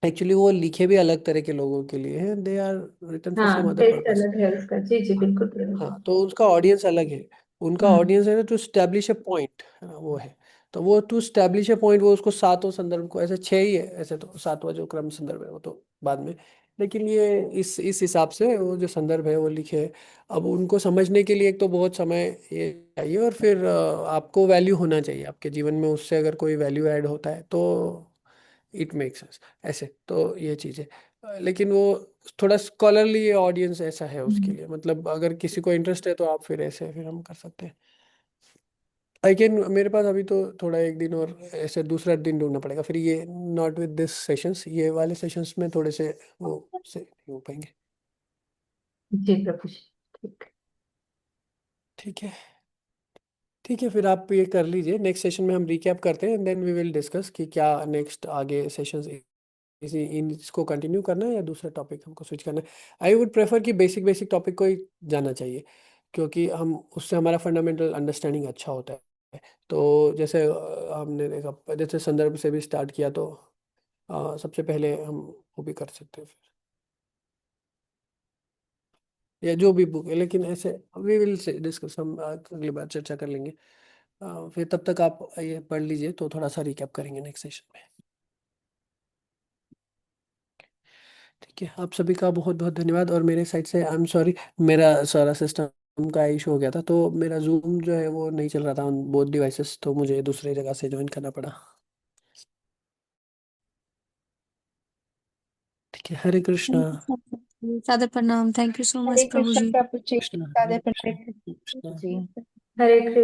Actually वो लिखे भी अलग तरह के लोगों के लिए हैं, they are written for some हाँ, अदर टेस्ट पर्पस। अलग है उसका। जी जी, बिल्कुल प्रभु। हाँ, तो उसका ऑडियंस अलग है। उनका हम्म। ऑडियंस है ना टू स्टैब्लिश अ पॉइंट, वो है। तो वो टू स्टैब्लिश अ पॉइंट, वो उसको सातों संदर्भ को, ऐसे छह ही है ऐसे, तो सातवां जो क्रम संदर्भ है वो तो बाद में, लेकिन ये इस हिसाब से वो जो संदर्भ है वो लिखे है। अब उनको समझने के लिए एक तो बहुत समय ये चाहिए, और फिर आपको वैल्यू होना चाहिए आपके जीवन में, उससे अगर कोई वैल्यू ऐड होता है तो इट मेक्स सेंस, ऐसे तो ये चीज़ है। लेकिन वो थोड़ा स्कॉलरली ऑडियंस ऐसा है उसके हम्म। लिए, मतलब अगर किसी को इंटरेस्ट है तो आप फिर ऐसे फिर हम कर सकते हैं। आई कैन, मेरे पास अभी तो थोड़ा एक दिन और ऐसे दूसरा दिन ढूंढना पड़ेगा फिर, ये नॉट विद दिस सेशंस, ये वाले सेशंस में थोड़े से वो से नहीं हो पाएंगे। जी प्रभु जी। ठीक। ठीक है। ठीक है, फिर आप ये कर लीजिए, नेक्स्ट सेशन में हम रिकैप करते हैं, and then we will discuss कि क्या नेक्स्ट आगे सेशंस इसी इन इसको कंटिन्यू करना है या दूसरा टॉपिक हमको स्विच करना है। आई वुड प्रेफर कि बेसिक बेसिक टॉपिक को ही जाना चाहिए, क्योंकि हम उससे हमारा फंडामेंटल अंडरस्टैंडिंग अच्छा होता है। तो जैसे हमने देखा, जैसे संदर्भ से भी स्टार्ट किया, तो सबसे पहले हम वो भी कर सकते हैं फिर, या जो भी बुक है, लेकिन ऐसे वी विल से डिस्कस, हम अगली बार चर्चा कर लेंगे। फिर तब तक आप ये पढ़ लीजिए, तो थोड़ा सा रिकैप करेंगे नेक्स्ट सेशन में। ठीक है, आप सभी का बहुत बहुत धन्यवाद, और मेरे साइड से आई एम सॉरी, मेरा सारा सिस्टम का इशू हो गया था, तो मेरा जूम जो है वो नहीं चल रहा था ऑन बोथ डिवाइसेस, तो मुझे दूसरी जगह से ज्वाइन करना पड़ा। ठीक है, हरे कृष्णा। सादर प्रणाम। थैंक यू सो मच हरे प्रभु कृष्ण जी। प्रभु जी। कृष्णा, राधे हरे कृष्णा, प्रणाम कृष्णा। जी। हरे कृष्ण।